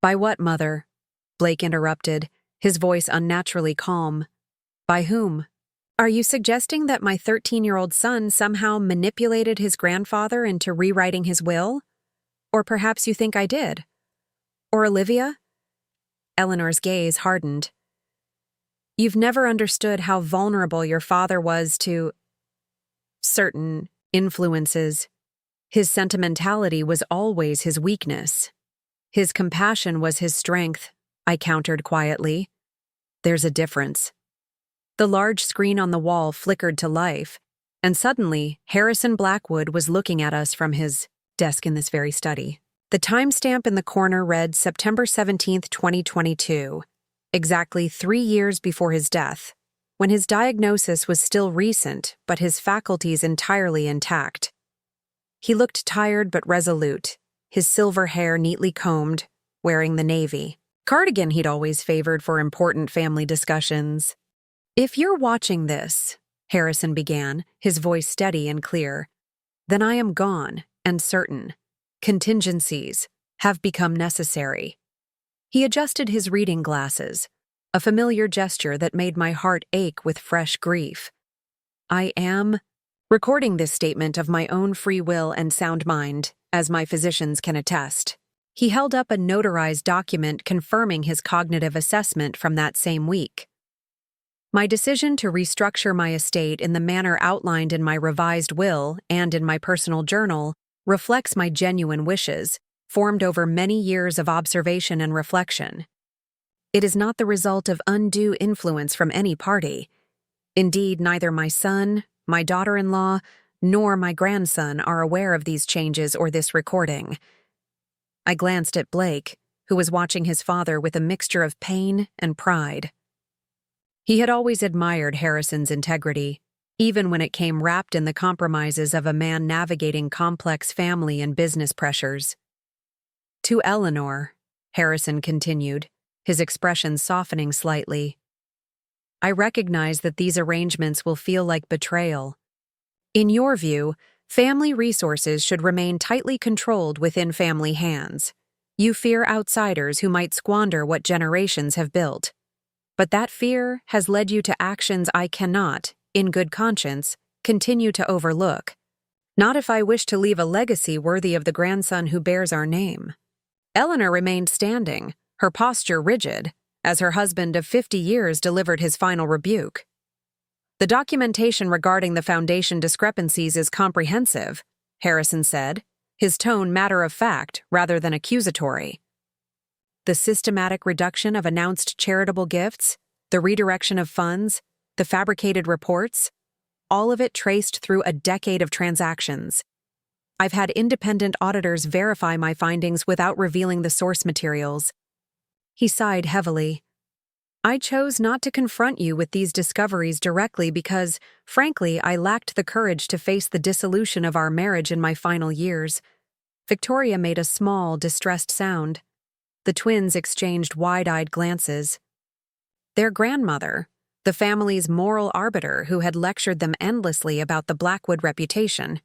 what, Mother? Blake interrupted, his voice unnaturally calm. By whom? Are you suggesting that my 13-year-old son somehow manipulated his grandfather into rewriting his will? Or perhaps you think I did? Or Olivia? Eleanor's gaze hardened. You've never understood how vulnerable your father was to certain influences. His sentimentality was always his weakness. His compassion was his strength, I countered quietly. There's a difference. The large screen on the wall flickered to life, and suddenly Harrison Blackwood was looking at us from his desk in this very study. The timestamp in the corner read September 17th, 2022, exactly 3 years before his death, when his diagnosis was still recent but his faculties entirely intact. He looked tired but resolute, his silver hair neatly combed, wearing the navy cardigan he'd always favored for important family discussions. If you're watching this, Harrison began, his voice steady and clear, then I am gone and certain. Contingencies have become necessary. He adjusted his reading glasses, a familiar gesture that made my heart ache with fresh grief. I am recording this statement of my own free will and sound mind, as my physicians can attest. He held up a notarized document confirming his cognitive assessment from that same week. My decision to restructure my estate in the manner outlined in my revised will and in my personal journal reflects my genuine wishes, formed over many years of observation and reflection. It is not the result of undue influence from any party. Indeed, neither my son, my daughter-in-law, nor my grandson are aware of these changes or this recording. I glanced at Blake, who was watching his father with a mixture of pain and pride. He had always admired Harrison's integrity, even when it came wrapped in the compromises of a man navigating complex family and business pressures. To Eleanor, Harrison continued, his expression softening slightly, I recognize that these arrangements will feel like betrayal. In your view, family resources should remain tightly controlled within family hands. You fear outsiders who might squander what generations have built. But that fear has led you to actions I cannot, in good conscience, continue to overlook. Not if I wish to leave a legacy worthy of the grandson who bears our name. Eleanor remained standing, her posture rigid, as her husband of 50 years delivered his final rebuke. The documentation regarding the foundation discrepancies is comprehensive, Harrison said, his tone matter-of-fact rather than accusatory. The systematic reduction of announced charitable gifts, the redirection of funds, the fabricated reports, all of it traced through a decade of transactions. I've had independent auditors verify my findings without revealing the source materials. He sighed heavily. I chose not to confront you with these discoveries directly because, frankly, I lacked the courage to face the dissolution of our marriage in my final years. Victoria made a small, distressed sound. The twins exchanged wide-eyed glances. Their grandmother, the family's moral arbiter who had lectured them endlessly about the Blackwood reputation,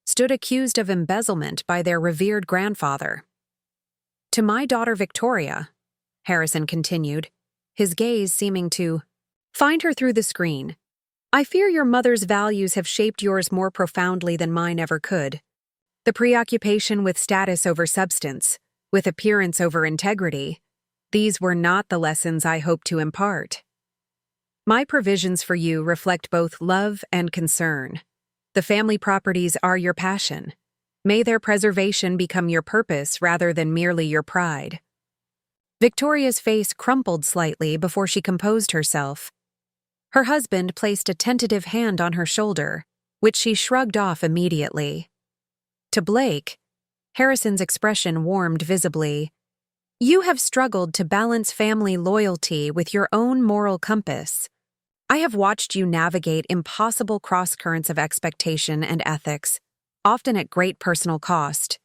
stood accused of embezzlement by their revered grandfather. To my daughter Victoria, Harrison continued, his gaze seeming to find her through the screen. I fear your mother's values have shaped yours more profoundly than mine ever could. The preoccupation with status over substance, with appearance over integrity, these were not the lessons I hoped to impart. My provisions for you reflect both love and concern. The family properties are your passion. May their preservation become your purpose rather than merely your pride. Victoria's face crumpled slightly before she composed herself. Her husband placed a tentative hand on her shoulder, which she shrugged off immediately. To Blake, Harrison's expression warmed visibly. You have struggled to balance family loyalty with your own moral compass. I have watched you navigate impossible cross-currents of expectation and ethics, often at great personal cost.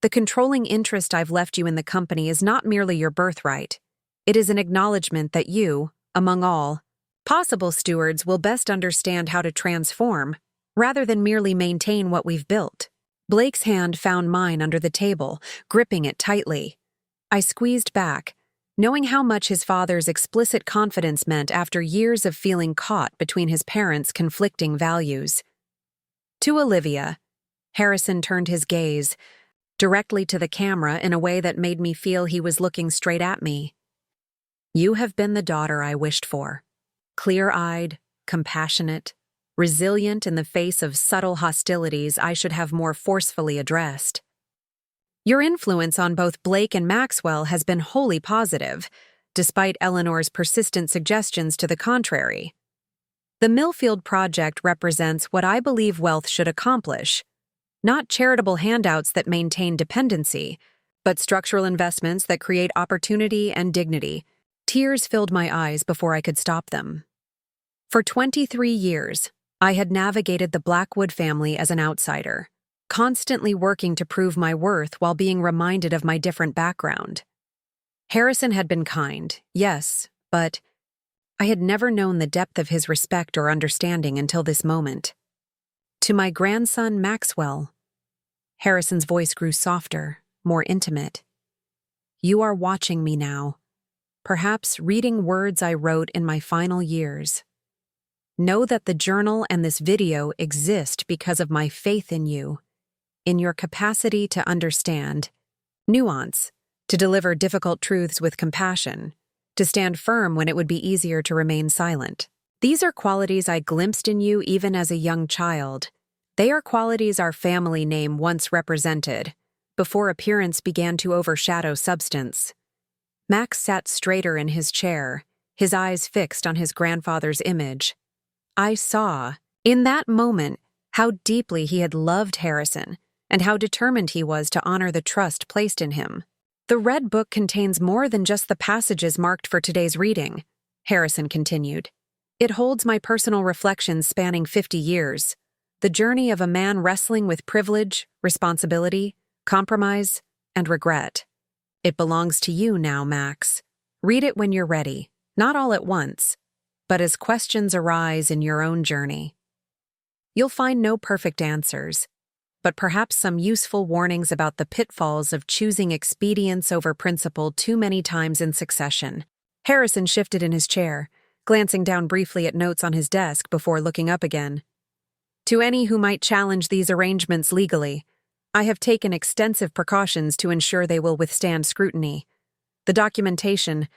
The controlling interest I've left you in the company is not merely your birthright. It is an acknowledgement that you, among all possible stewards, will best understand how to transform, rather than merely maintain what we've built. Blake's hand found mine under the table, gripping it tightly. I squeezed back, knowing how much his father's explicit confidence meant after years of feeling caught between his parents' conflicting values. To Olivia, Harrison turned his gaze directly to the camera in a way that made me feel he was looking straight at me. You have been the daughter I wished for. Clear-eyed, compassionate, resilient in the face of subtle hostilities I should have more forcefully addressed. Your influence on both Blake and Maxwell has been wholly positive, despite Eleanor's persistent suggestions to the contrary. The Millfield project represents what I believe wealth should accomplish, not charitable handouts that maintain dependency, but structural investments that create opportunity and dignity. Tears filled my eyes before I could stop them. For 23 years, I had navigated the Blackwood family as an outsider, constantly working to prove my worth while being reminded of my different background. Harrison had been kind, yes, but I had never known the depth of his respect or understanding until this moment. To my grandson Maxwell, Harrison's voice grew softer, more intimate. You are watching me now, perhaps reading words I wrote in my final years. Know that the journal and this video exist because of my faith in you, in your capacity to understand nuance, to deliver difficult truths with compassion, to stand firm when it would be easier to remain silent. These are qualities I glimpsed in you even as a young child. They are qualities our family name once represented, before appearance began to overshadow substance. Max sat straighter in his chair, his eyes fixed on his grandfather's image. I saw, in that moment, how deeply he had loved Harrison and how determined he was to honor the trust placed in him. The Red Book contains more than just the passages marked for today's reading, Harrison continued. It holds my personal reflections spanning 50 years, the journey of a man wrestling with privilege, responsibility, compromise, and regret. It belongs to you now, Max. Read it when you're ready, not all at once, but as questions arise in your own journey. You'll find no perfect answers, but perhaps some useful warnings about the pitfalls of choosing expedience over principle too many times in succession. Harrison shifted in his chair, glancing down briefly at notes on his desk before looking up again. To any who might challenge these arrangements legally, I have taken extensive precautions to ensure they will withstand scrutiny. The documentation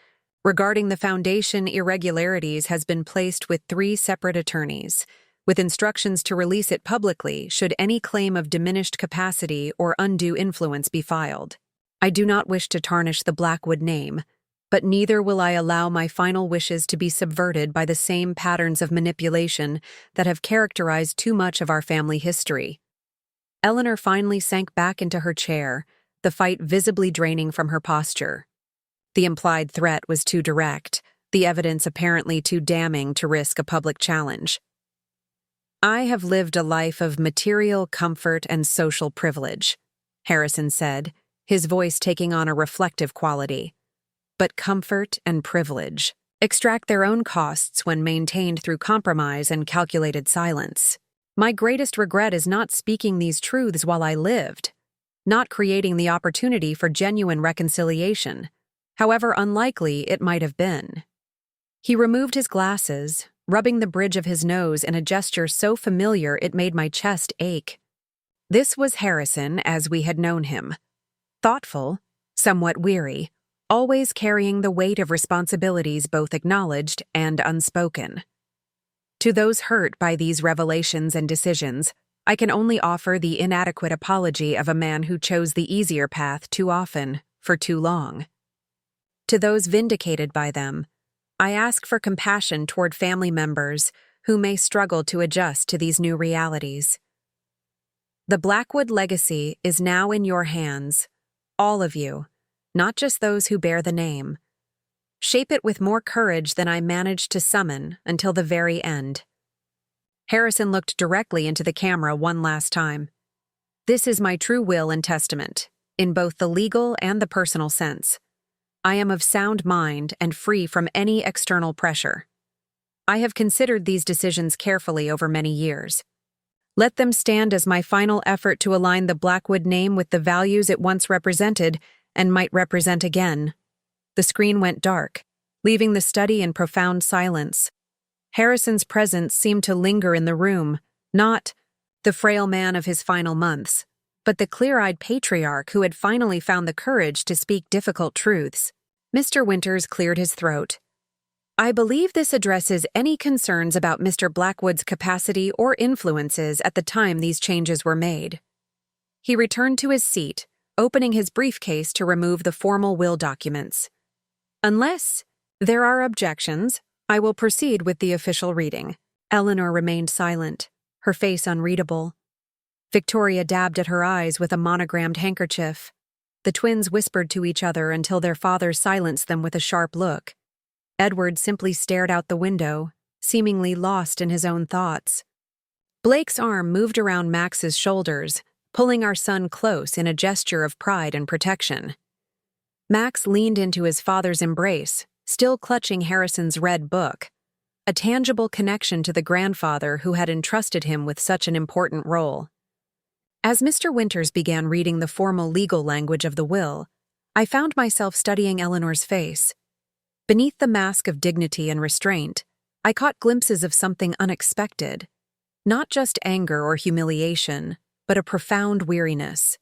regarding the foundation irregularities has been placed with 3 separate attorneys, with instructions to release it publicly should any claim of diminished capacity or undue influence be filed. I do not wish to tarnish the Blackwood name, but neither will I allow my final wishes to be subverted by the same patterns of manipulation that have characterized too much of our family history. Eleanor finally sank back into her chair, the fight visibly draining from her posture. The implied threat was too direct, the evidence apparently too damning to risk a public challenge. I have lived a life of material comfort and social privilege, Harrison said, his voice taking on a reflective quality. But comfort and privilege extract their own costs when maintained through compromise and calculated silence. My greatest regret is not speaking these truths while I lived, not creating the opportunity for genuine reconciliation, however unlikely it might have been. He removed his glasses, rubbing the bridge of his nose in a gesture so familiar it made my chest ache. This was Harrison as we had known him. Thoughtful, somewhat weary, always carrying the weight of responsibilities both acknowledged and unspoken. To those hurt by these revelations and decisions, I can only offer the inadequate apology of a man who chose the easier path too often, for too long. To those vindicated by them, I ask for compassion toward family members who may struggle to adjust to these new realities. The Blackwood legacy is now in your hands, all of you, not just those who bear the name. Shape it with more courage than I managed to summon until the very end. Harrison looked directly into the camera one last time. This is my true will and testament, in both the legal and the personal sense. I am of sound mind and free from any external pressure. I have considered these decisions carefully over many years. Let them stand as my final effort to align the Blackwood name with the values it once represented and might represent again. The screen went dark, leaving the study in profound silence. Harrison's presence seemed to linger in the room, not the frail man of his final months, but the clear-eyed patriarch who had finally found the courage to speak difficult truths. Mr. Winters cleared his throat. I believe this addresses any concerns about Mr. Blackwood's capacity or influences at the time these changes were made. He returned to his seat, opening his briefcase to remove the formal will documents. Unless there are objections, I will proceed with the official reading. Eleanor remained silent, her face unreadable. Victoria dabbed at her eyes with a monogrammed handkerchief. The twins whispered to each other until their father silenced them with a sharp look. Edward simply stared out the window, seemingly lost in his own thoughts. Blake's arm moved around Max's shoulders, pulling our son close in a gesture of pride and protection. Max leaned into his father's embrace, still clutching Harrison's red book, a tangible connection to the grandfather who had entrusted him with such an important role. As Mr. Winters began reading the formal legal language of the will, I found myself studying Eleanor's face. Beneath the mask of dignity and restraint, I caught glimpses of something unexpected. Not just anger or humiliation, but a profound weariness.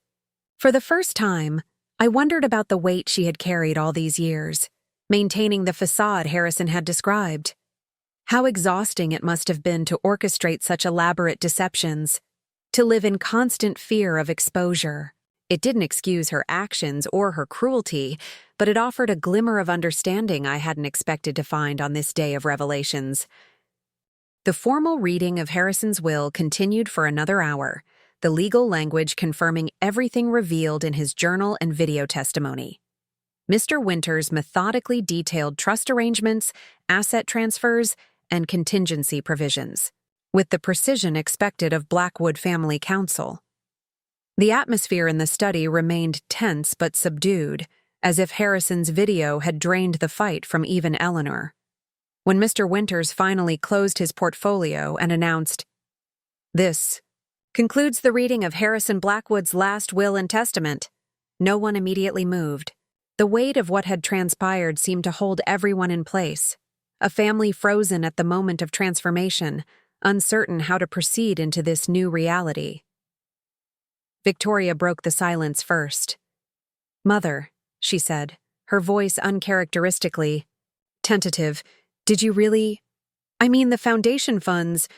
For the first time, I wondered about the weight she had carried all these years, maintaining the facade Harrison had described. How exhausting it must have been to orchestrate such elaborate deceptions, to live in constant fear of exposure. It didn't excuse her actions or her cruelty, but it offered a glimmer of understanding I hadn't expected to find on this day of revelations. The formal reading of Harrison's will continued for another hour, the legal language confirming everything revealed in his journal and video testimony. Mr. Winters methodically detailed trust arrangements, asset transfers, and contingency provisions, with the precision expected of Blackwood family counsel. The atmosphere in the study remained tense but subdued, as if Harrison's video had drained the fight from even Eleanor. When Mr. Winters finally closed his portfolio and announced, "This concludes the reading of Harrison Blackwood's last will and testament," no one immediately moved. The weight of what had transpired seemed to hold everyone in place, a family frozen at the moment of transformation, uncertain how to proceed into this new reality. Victoria broke the silence first. "Mother," she said, her voice uncharacteristically tentative, "did you really? I mean, the foundation funds—"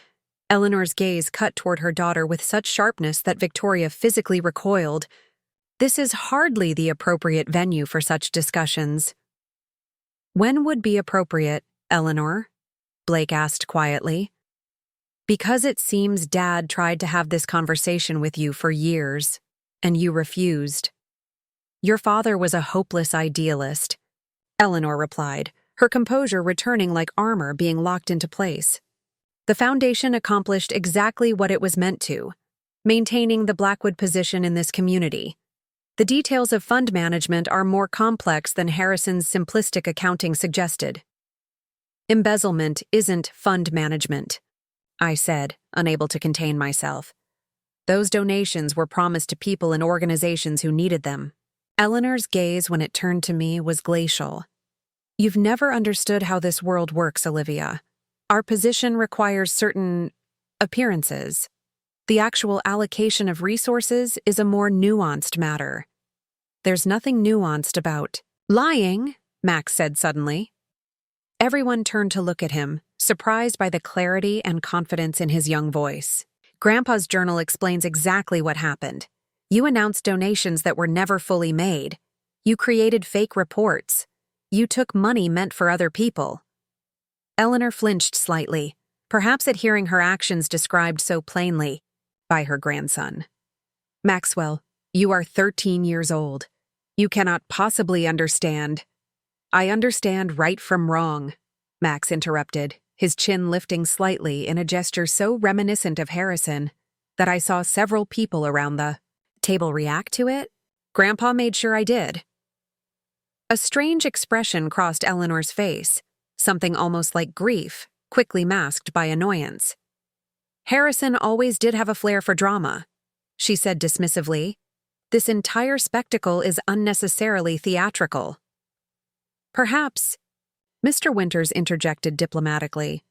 Eleanor's gaze cut toward her daughter with such sharpness that Victoria physically recoiled. "This is hardly the appropriate venue for such discussions." "When would be appropriate, Eleanor?" Blake asked quietly. "Because it seems Dad tried to have this conversation with you for years, and you refused. Your father was a hopeless idealist," Eleanor replied, her composure returning like armor being locked into place. "The foundation accomplished exactly what it was meant to, maintaining the Blackwood position in this community. The details of fund management are more complex than Harrison's simplistic accounting suggested." "Embezzlement isn't fund management," I said, unable to contain myself. "Those donations were promised to people and organizations who needed them." Eleanor's gaze, when it turned to me, was glacial. "You've never understood how this world works, Olivia. Our position requires certain appearances. The actual allocation of resources is a more nuanced matter." "There's nothing nuanced about lying," Max said suddenly. Everyone turned to look at him, surprised by the clarity and confidence in his young voice. "Grandpa's journal explains exactly what happened. You announced donations that were never fully made. You created fake reports. You took money meant for other people." Eleanor flinched slightly, perhaps at hearing her actions described so plainly by her grandson. "Maxwell, you are 13 years old. You cannot possibly understand." "I understand right from wrong," Max interrupted, his chin lifting slightly in a gesture so reminiscent of Harrison that I saw several people around the table react to it. "Grandpa made sure I did." A strange expression crossed Eleanor's face, something almost like grief, quickly masked by annoyance. "Harrison always did have a flair for drama," she said dismissively. "This entire spectacle is unnecessarily theatrical." "Perhaps," Mr. Winters interjected diplomatically,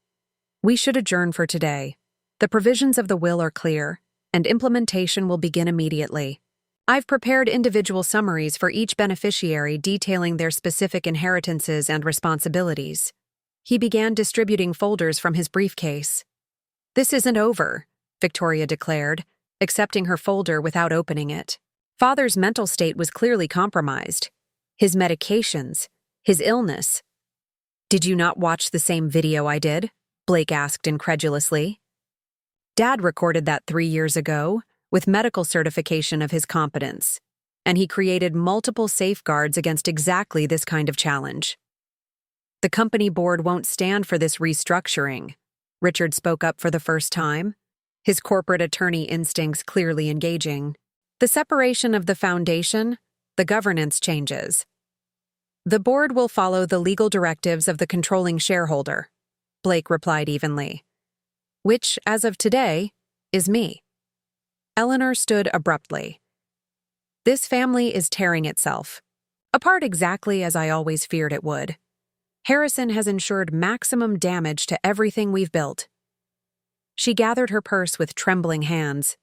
"we should adjourn for today. The provisions of the will are clear, and implementation will begin immediately. I've prepared individual summaries for each beneficiary detailing their specific inheritances and responsibilities." He began distributing folders from his briefcase. "This isn't over," Victoria declared, accepting her folder without opening it. Father's mental state was clearly compromised. His medications, his illness. "Did you not watch the same video I did?" Blake asked incredulously. "Dad recorded that 3 years ago, with medical certification of his competence, and he created multiple safeguards against exactly this kind of challenge." "The company board won't stand for this restructuring," Richard spoke up for the first time, his corporate attorney instincts clearly engaging. "The separation of the foundation, the governance changes. The board will follow the legal directives of the controlling shareholder," Blake replied evenly. "Which, as of today, is me." Eleanor stood abruptly. "This family is tearing itself apart exactly as I always feared it would. Harrison has ensured maximum damage to everything we've built." She gathered her purse with trembling hands.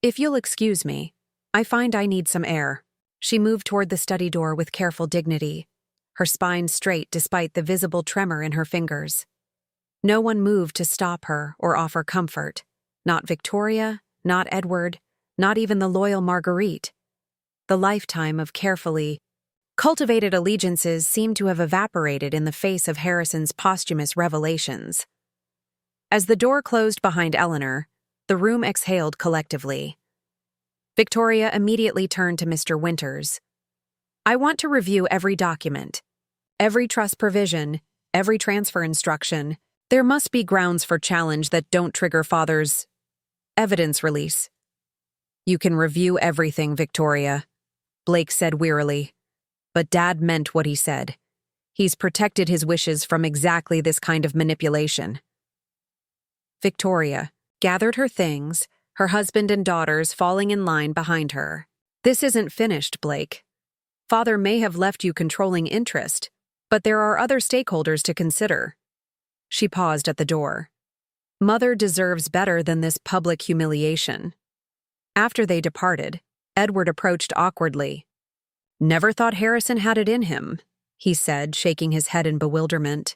"If you'll excuse me, I find I need some air." She moved toward the study door with careful dignity, her spine straight despite the visible tremor in her fingers. No one moved to stop her or offer comfort. Not Victoria, not Edward, not even the loyal Marguerite. The lifetime of carefully cultivated allegiances seemed to have evaporated in the face of Harrison's posthumous revelations. As the door closed behind Eleanor, the room exhaled collectively. Victoria immediately turned to Mr. Winters. "I want to review every document, every trust provision, every transfer instruction. There must be grounds for challenge that don't trigger Father's evidence release." "You can review everything, Victoria," Blake said wearily. "But Dad meant what he said. He's protected his wishes from exactly this kind of manipulation." Victoria gathered her things, her husband and daughters falling in line behind her. "This isn't finished, Blake. Father may have left you controlling interest, but there are other stakeholders to consider." She paused at the door. "Mother deserves better than this public humiliation." After they departed, Edward approached awkwardly. "Never thought Harrison had it in him," he said, shaking his head in bewilderment.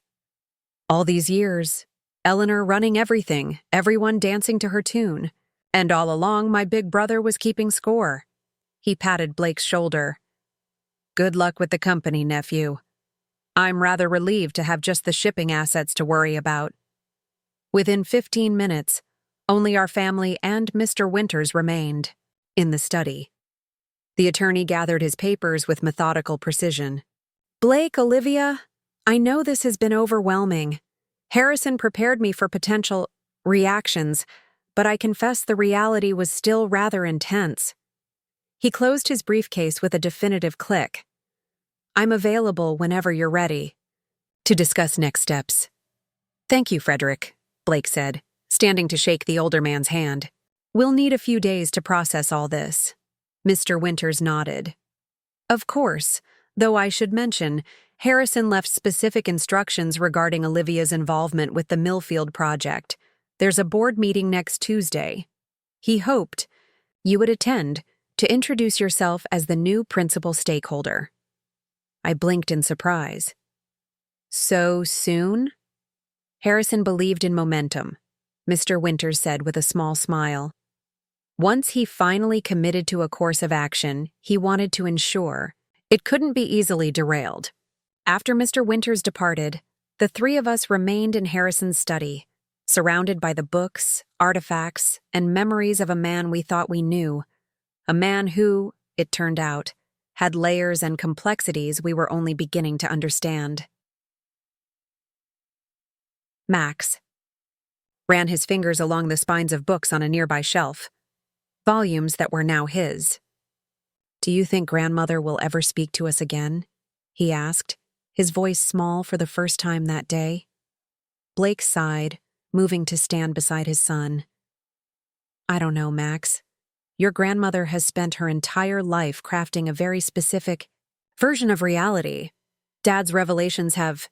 "All these years, Eleanor running everything, everyone dancing to her tune. And all along, my big brother was keeping score." He patted Blake's shoulder. "Good luck with the company, nephew. I'm rather relieved to have just the shipping assets to worry about." Within 15 minutes, only our family and Mr. Winters remained in the study. The attorney gathered his papers with methodical precision. "Blake, Olivia, I know this has been overwhelming. Harrison prepared me for potential reactions, but I confess the reality was still rather intense." He closed his briefcase with a definitive click. "I'm available whenever you're ready to discuss next steps." "Thank you, Frederick," Blake said, standing to shake the older man's hand. "We'll need a few days to process all this." Mr. Winters nodded. "Of course, though I should mention, Harrison left specific instructions regarding Olivia's involvement with the Millfield project. There's a board meeting next Tuesday. He hoped you would attend to introduce yourself as the new principal stakeholder." I blinked in surprise. "So soon?" "Harrison believed in momentum," Mr. Winters said with a small smile. "Once he finally committed to a course of action, he wanted to ensure it couldn't be easily derailed." After Mr. Winters departed, the three of us remained in Harrison's study, surrounded by the books, artifacts, and memories of a man we thought we knew, a man who, it turned out, had layers and complexities we were only beginning to understand. Max ran his fingers along the spines of books on a nearby shelf, volumes that were now his. "Do you think grandmother will ever speak to us again?" he asked, his voice small for the first time that day. Blake sighed, moving to stand beside his son. "I don't know, Max. Your grandmother has spent her entire life crafting a very specific version of reality. Dad's revelations have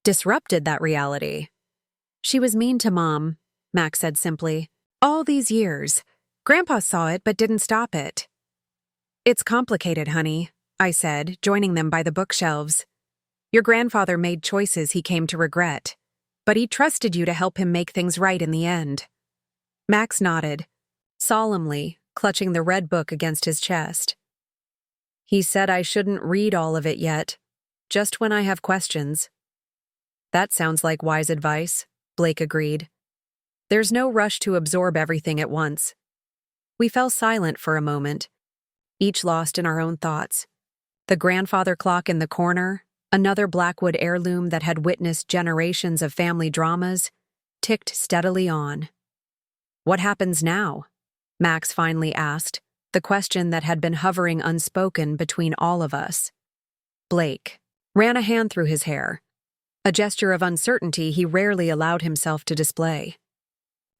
disrupted that reality." "She was mean to Mom," Max said simply. "All these years. Grandpa saw it but didn't stop it." "It's complicated, honey," I said, joining them by the bookshelves. "Your grandfather made choices he came to regret, but he trusted you to help him make things right in the end." Max nodded, solemnly, clutching the red book against his chest. "He said I shouldn't read all of it yet, just when I have questions." "That sounds like wise advice," Blake agreed. "There's no rush to absorb everything at once." We fell silent for a moment, each lost in our own thoughts. The grandfather clock in the corner, another Blackwood heirloom that had witnessed generations of family dramas, ticked steadily on. "What happens now?" Max finally asked, the question that had been hovering unspoken between all of us. Blake ran a hand through his hair, a gesture of uncertainty he rarely allowed himself to display.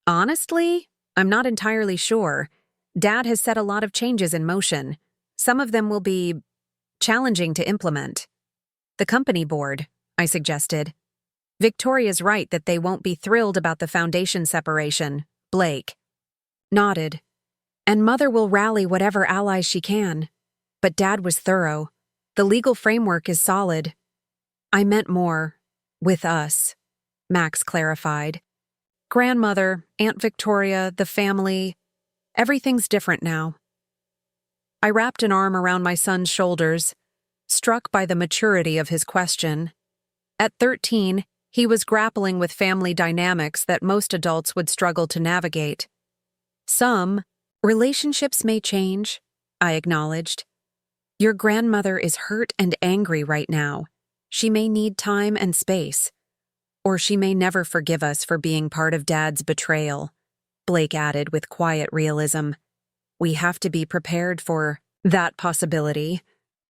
"Honestly, I'm not entirely sure. Dad has set a lot of changes in motion. Some of them will be challenging to implement." "The company board," I suggested. "Victoria's right that they won't be thrilled about the foundation separation." Blake nodded. "And Mother will rally whatever allies she can." But Dad was thorough. "The legal framework is solid." "I meant more with us," Max clarified. "Grandmother, Aunt Victoria, the family, everything's different now." I wrapped an arm around my son's shoulders, struck by the maturity of his question. At 13, He was grappling with family dynamics that most adults would struggle to navigate. Some relationships may change, I acknowledged. Your grandmother is hurt and angry right now. She may need time and space. Or she may never forgive us for being part of Dad's betrayal, Blake added with quiet realism. We have to be prepared for that possibility.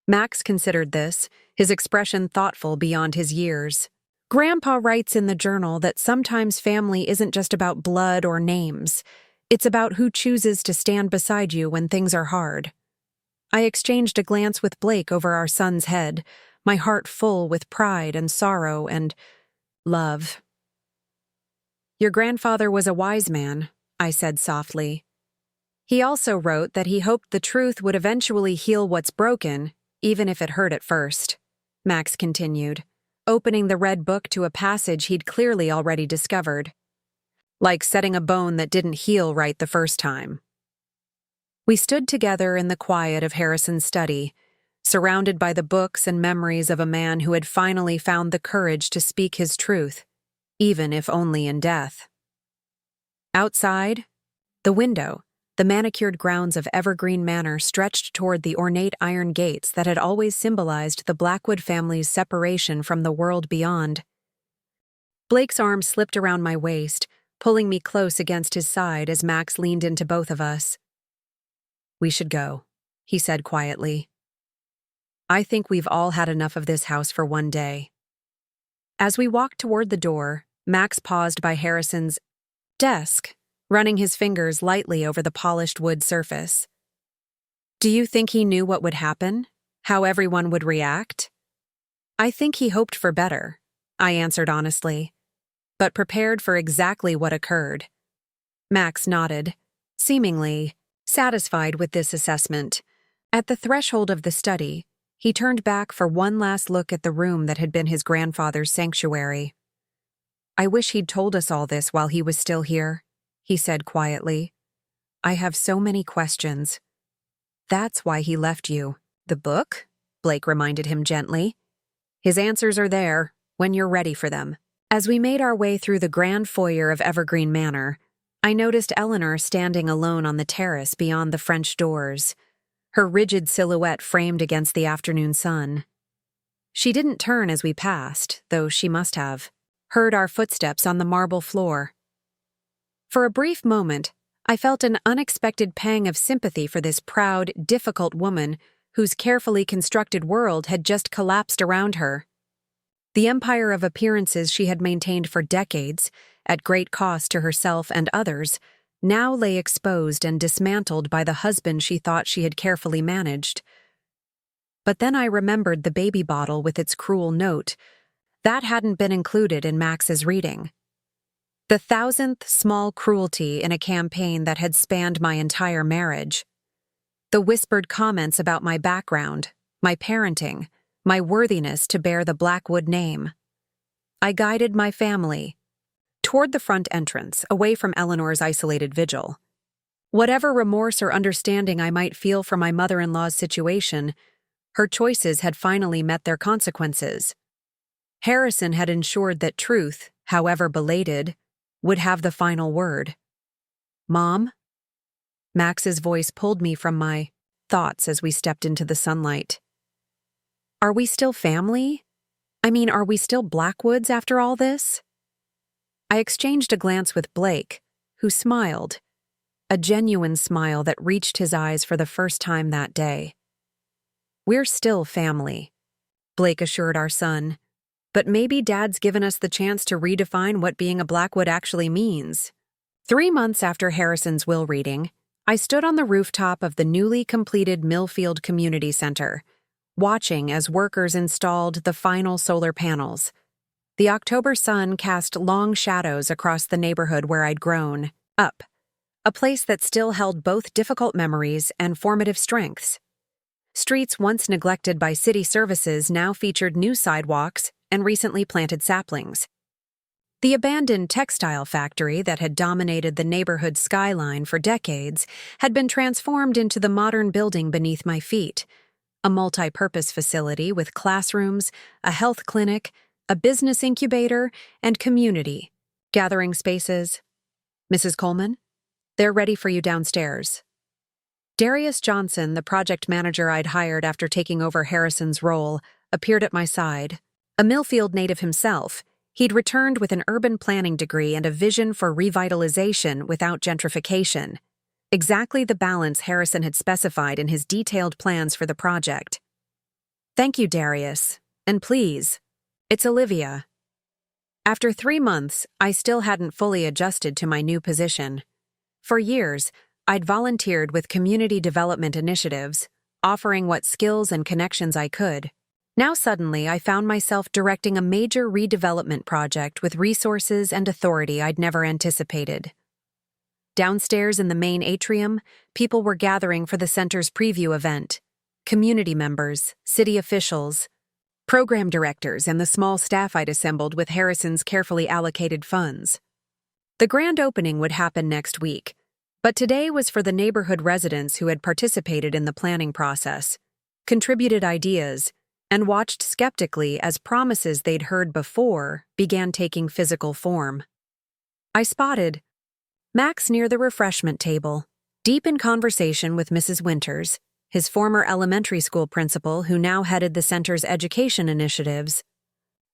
Max considered this, his expression thoughtful beyond his years. Grandpa writes in the journal that sometimes family isn't just about blood or names. It's about who chooses to stand beside you when things are hard. I exchanged a glance with Blake over our son's head, my heart full with pride and sorrow and love. Your grandfather was a wise man, I said softly. He also wrote that he hoped the truth would eventually heal what's broken, even if it hurt at first. Max continued, opening the red book to a passage he'd clearly already discovered. Like setting a bone that didn't heal right the first time. We stood together in the quiet of Harrison's study, surrounded by the books and memories of a man who had finally found the courage to speak his truth, even if only in death. Outside, the window, the manicured grounds of Evergreen Manor stretched toward the ornate iron gates that had always symbolized the Blackwood family's separation from the world beyond. Blake's arm slipped around my waist, pulling me close against his side as Max leaned into both of us. We should go, he said quietly. I think we've all had enough of this house for one day. As we walked toward the door, Max paused by Harrison's desk, running his fingers lightly over the polished wood surface. Do you think he knew what would happen? How everyone would react? I think he hoped for better, I answered honestly, but prepared for exactly what occurred. Max nodded, seemingly satisfied with this assessment. At the threshold of the study, he turned back for one last look at the room that had been his grandfather's sanctuary. I wish he'd told us all this while he was still here, he said quietly. I have so many questions. That's why he left you. The book? Blake reminded him gently. His answers are there, when you're ready for them. As we made our way through the grand foyer of Evergreen Manor, I noticed Eleanor standing alone on the terrace beyond the French doors, her rigid silhouette framed against the afternoon sun. She didn't turn as we passed, though she must have, heard our footsteps on the marble floor. For a brief moment, I felt an unexpected pang of sympathy for this proud, difficult woman whose carefully constructed world had just collapsed around her. The empire of appearances she had maintained for decades, at great cost to herself and others, now lay exposed and dismantled by the husband she thought she had carefully managed. But then I remembered the baby bottle with its cruel note. That hadn't been included in Max's reading. The 1,000th small cruelty in a campaign that had spanned my entire marriage. The whispered comments about my background, my parenting, my worthiness to bear the Blackwood name. I guided my family toward the front entrance, away from Eleanor's isolated vigil. Whatever remorse or understanding I might feel for my mother-in-law's situation, her choices had finally met their consequences. Harrison had ensured that truth, however belated, would have the final word. Mom? Max's voice pulled me from my thoughts as we stepped into the sunlight. Are we still family? Are we still Blackwoods after all this? I exchanged a glance with Blake, who smiled, a genuine smile that reached his eyes for the first time that day. We're still family, Blake assured our son, but maybe Dad's given us the chance to redefine what being a Blackwood actually means. 3 months after Harrison's will reading, I stood on the rooftop of the newly completed Millfield Community Center, watching as workers installed the final solar panels. The October sun cast long shadows across the neighborhood where I'd grown up, a place that still held both difficult memories and formative strengths. Streets once neglected by city services now featured new sidewalks and recently planted saplings. The abandoned textile factory that had dominated the neighborhood skyline for decades had been transformed into the modern building beneath my feet, a multi-purpose facility with classrooms, a health clinic, a business incubator, and community. Gathering spaces. Mrs. Coleman, they're ready for you downstairs. Darius Johnson, the project manager I'd hired after taking over Harrison's role, appeared at my side. A Millfield native himself, he'd returned with an urban planning degree and a vision for revitalization without gentrification. Exactly the balance Harrison had specified in his detailed plans for the project. Thank you, Darius. And please, it's Olivia. After 3 months, I still hadn't fully adjusted to my new position. For years, I'd volunteered with community development initiatives, offering what skills and connections I could. Now suddenly, I found myself directing a major redevelopment project with resources and authority I'd never anticipated. Downstairs in the main atrium, people were gathering for the center's preview event. Community members, city officials, program directors, and the small staff I'd assembled with Harrison's carefully allocated funds. The grand opening would happen next week, but today was for the neighborhood residents who had participated in the planning process, contributed ideas, and watched skeptically as promises they'd heard before began taking physical form. I spotted Max near the refreshment table, deep in conversation with Mrs. Winters, his former elementary school principal who now headed the center's education initiatives.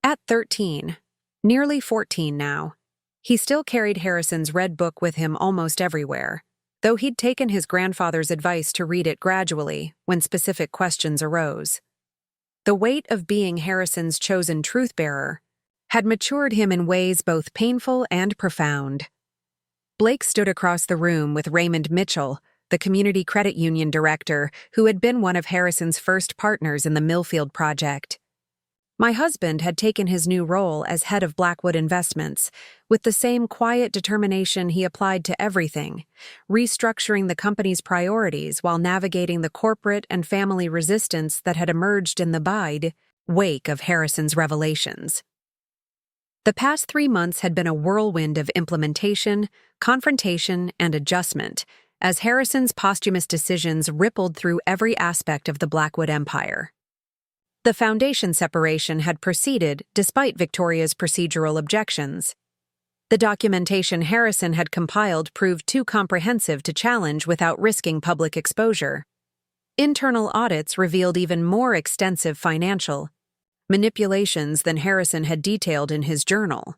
At 13, nearly 14 now, he still carried Harrison's red book with him almost everywhere, though he'd taken his grandfather's advice to read it gradually when specific questions arose. The weight of being Harrison's chosen truth-bearer had matured him in ways both painful and profound. Blake stood across the room with Raymond Mitchell, the community credit union director who had been one of Harrison's first partners in the Millfield project. My husband had taken his new role as head of Blackwood Investments, with the same quiet determination he applied to everything, restructuring the company's priorities while navigating the corporate and family resistance that had emerged in the wake of Harrison's revelations. The past 3 months had been a whirlwind of implementation, confrontation, and adjustment, as Harrison's posthumous decisions rippled through every aspect of the Blackwood empire. The foundation separation had proceeded despite Victoria's procedural objections. The documentation Harrison had compiled proved too comprehensive to challenge without risking public exposure. Internal audits revealed even more extensive financial manipulations than Harrison had detailed in his journal,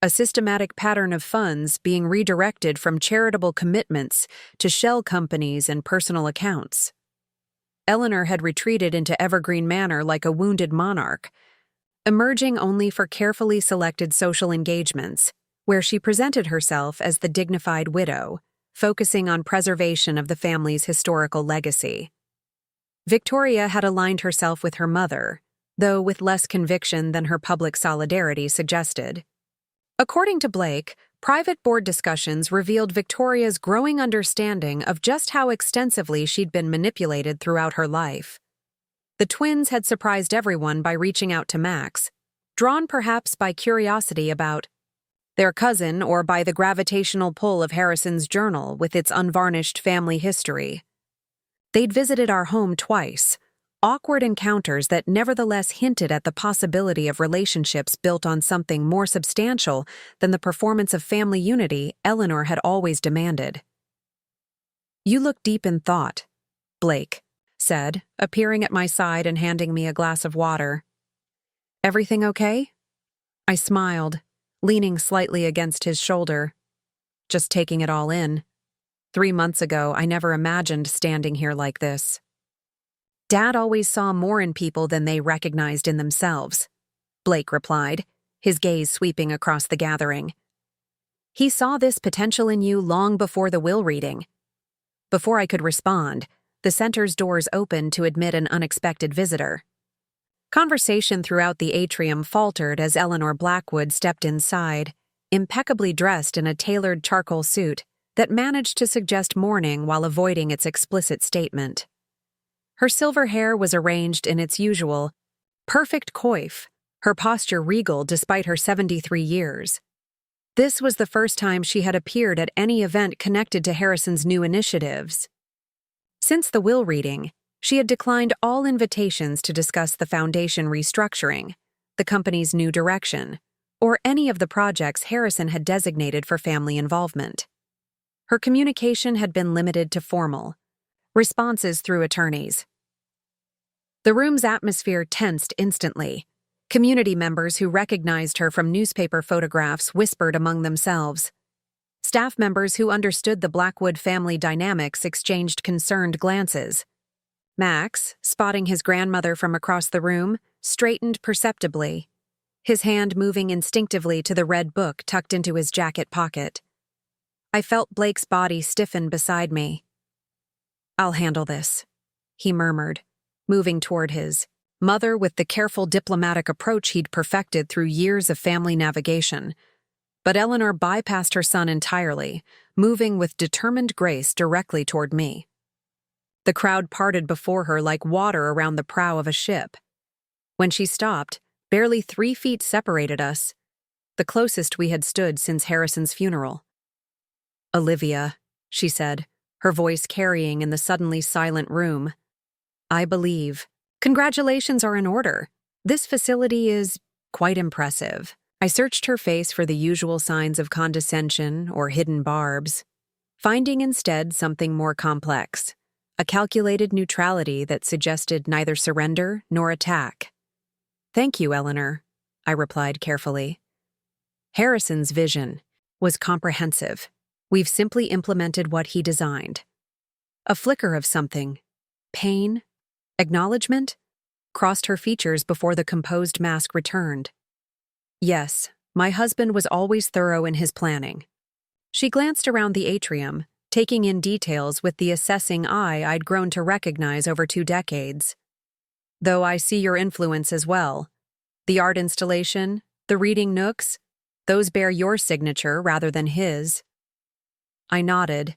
a systematic pattern of funds being redirected from charitable commitments to shell companies and personal accounts. Eleanor had retreated into Evergreen Manor like a wounded monarch, emerging only for carefully selected social engagements, where she presented herself as the dignified widow, focusing on preservation of the family's historical legacy. Victoria had aligned herself with her mother, though with less conviction than her public solidarity suggested. According to Blake, private board discussions revealed Victoria's growing understanding of just how extensively she'd been manipulated throughout her life. The twins had surprised everyone by reaching out to Max, drawn perhaps by curiosity about their cousin or by the gravitational pull of Harrison's journal with its unvarnished family history. They'd visited our home twice, awkward encounters that nevertheless hinted at the possibility of relationships built on something more substantial than the performance of family unity Eleanor had always demanded. "You look deep in thought," Blake said, appearing at my side and handing me a glass of water. "Everything okay?" I smiled, leaning slightly against his shoulder. Just taking it all in. 3 months ago, I never imagined standing here like this. Dad always saw more in people than they recognized in themselves, Blake replied, his gaze sweeping across the gathering. He saw this potential in you long before the will reading. Before I could respond, the center's doors opened to admit an unexpected visitor. Conversation throughout the atrium faltered as Eleanor Blackwood stepped inside, impeccably dressed in a tailored charcoal suit that managed to suggest mourning while avoiding its explicit statement. Her silver hair was arranged in its usual, perfect coif, her posture regal despite her 73 years. This was the first time she had appeared at any event connected to Harrison's new initiatives. Since the will reading, she had declined all invitations to discuss the foundation restructuring, the company's new direction, or any of the projects Harrison had designated for family involvement. Her communication had been limited to formal responses through attorneys. The room's atmosphere tensed instantly. Community members who recognized her from newspaper photographs whispered among themselves. Staff members who understood the Blackwood family dynamics exchanged concerned glances. Max, spotting his grandmother from across the room, straightened perceptibly, his hand moving instinctively to the red book tucked into his jacket pocket. I felt Blake's body stiffen beside me. "I'll handle this," he murmured, moving toward his mother with the careful diplomatic approach he'd perfected through years of family navigation. But Eleanor bypassed her son entirely, moving with determined grace directly toward me. The crowd parted before her like water around the prow of a ship. When she stopped, barely 3 feet separated us, the closest we had stood since Harrison's funeral. "Olivia," she said, her voice carrying in the suddenly silent room. "I believe. Congratulations are in order. This facility is quite impressive." I searched her face for the usual signs of condescension or hidden barbs, finding instead something more complex, a calculated neutrality that suggested neither surrender nor attack. "Thank you, Eleanor," I replied carefully. Harrison's vision was comprehensive. We've simply implemented what he designed. A flicker of something, pain, acknowledgement, crossed her features before the composed mask returned. "Yes, my husband was always thorough in his planning." She glanced around the atrium, taking in details with the assessing eye I'd grown to recognize over 2 decades. "Though I see your influence as well. The art installation, the reading nooks, those bear your signature rather than his." I nodded,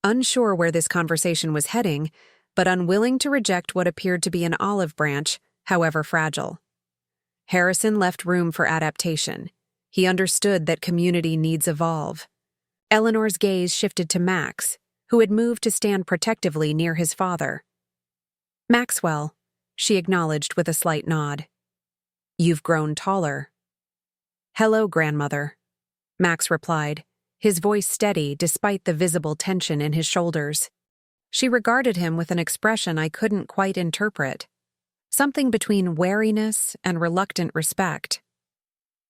unsure where this conversation was heading, but unwilling to reject what appeared to be an olive branch, however fragile. Harrison left room for adaptation. He understood that community needs evolve. Eleanor's gaze shifted to Max, who had moved to stand protectively near his father. "Maxwell," she acknowledged with a slight nod. "You've grown taller." "Hello, grandmother," Max replied, his voice steady despite the visible tension in his shoulders. She regarded him with an expression I couldn't quite interpret. Something between wariness and reluctant respect.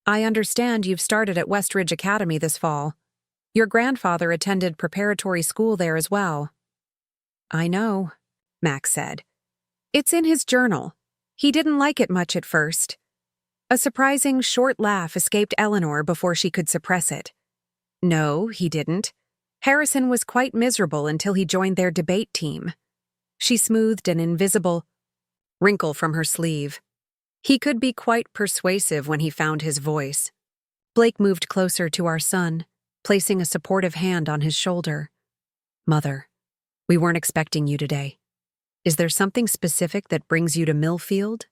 "I understand you've started at Westridge Academy this fall. Your grandfather attended preparatory school there as well." "I know," Max said. "It's in his journal. He didn't like it much at first." A surprising short laugh escaped Eleanor before she could suppress it. "No, he didn't. Harrison was quite miserable until he joined their debate team." She smoothed an invisible wrinkle from her sleeve. "He could be quite persuasive when he found his voice." Blake moved closer to our son, placing a supportive hand on his shoulder. "Mother, we weren't expecting you today. Is there something specific that brings you to Millfield?"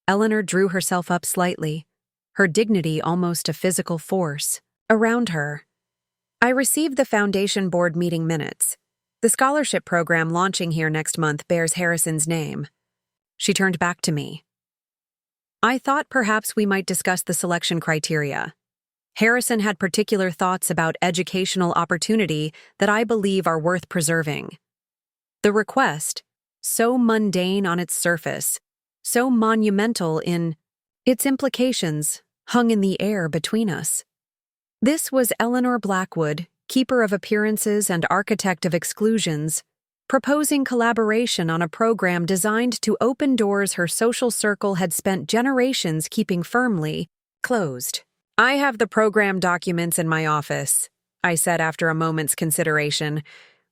Eleanor drew herself up slightly, her dignity almost a physical force. Around her, "I received the Foundation Board meeting minutes. The scholarship program launching here next month bears Harrison's name." She turned back to me. "I thought perhaps we might discuss the selection criteria. Harrison had particular thoughts about educational opportunity that I believe are worth preserving. The request, so mundane on its surface, so monumental in its implications, hung in the air between us. This was Eleanor Blackwood, keeper of appearances and architect of exclusions, proposing collaboration on a program designed to open doors her social circle had spent generations keeping firmly closed. "I have the program documents in my office," I said after a moment's consideration.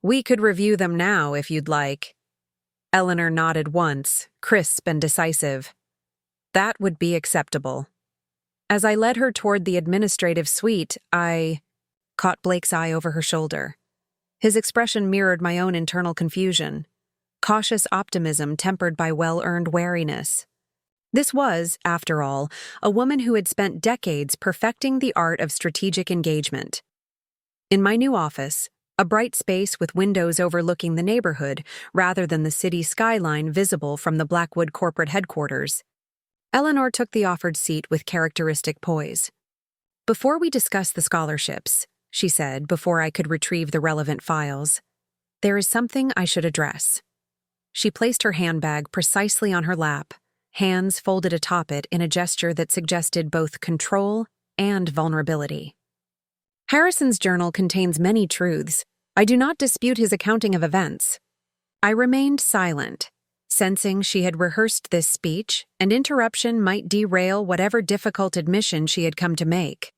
"We could review them now if you'd like." Eleanor nodded once, crisp and decisive. "That would be acceptable." As I led her toward the administrative suite, I caught Blake's eye over her shoulder. His expression mirrored my own internal confusion, cautious optimism tempered by well-earned wariness. This was, after all, a woman who had spent decades perfecting the art of strategic engagement. In my new office, a bright space with windows overlooking the neighborhood rather than the city skyline visible from the Blackwood corporate headquarters, Eleanor took the offered seat with characteristic poise. "Before we discuss the scholarships," she said before I could retrieve the relevant files, "there is something I should address." She placed her handbag precisely on her lap, hands folded atop it in a gesture that suggested both control and vulnerability. "Harrison's journal contains many truths. I do not dispute his accounting of events." I remained silent, sensing she had rehearsed this speech, and interruption might derail whatever difficult admission she had come to make.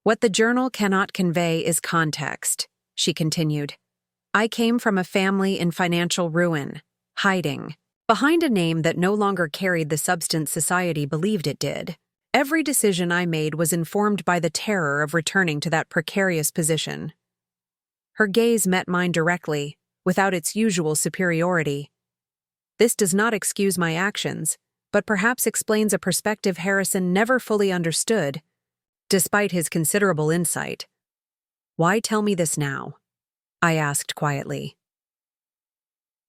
"What the journal cannot convey is context," she continued. "I came from a family in financial ruin, hiding behind a name that no longer carried the substance society believed it did. Every decision I made was informed by the terror of returning to that precarious position." Her gaze met mine directly, without its usual superiority. "This does not excuse my actions, but perhaps explains a perspective Harrison never fully understood, despite his considerable insight." "Why tell me this now?" I asked quietly.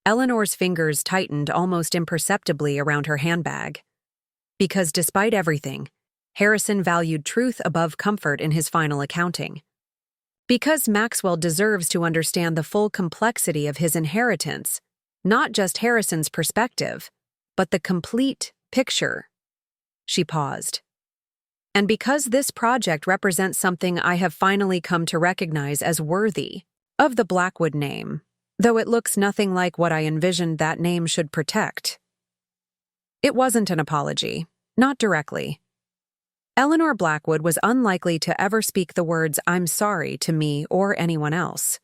Eleanor's fingers tightened almost imperceptibly around her handbag. "Because despite everything, Harrison valued truth above comfort in his final accounting. Because Maxwell deserves to understand the full complexity of his inheritance, not just Harrison's perspective, but the complete picture." She paused. "And because this project represents something I have finally come to recognize as worthy of the Blackwood name, though it looks nothing like what I envisioned that name should protect." It wasn't an apology, not directly. Eleanor Blackwood was unlikely to ever speak the words "I'm sorry" to me or anyone else.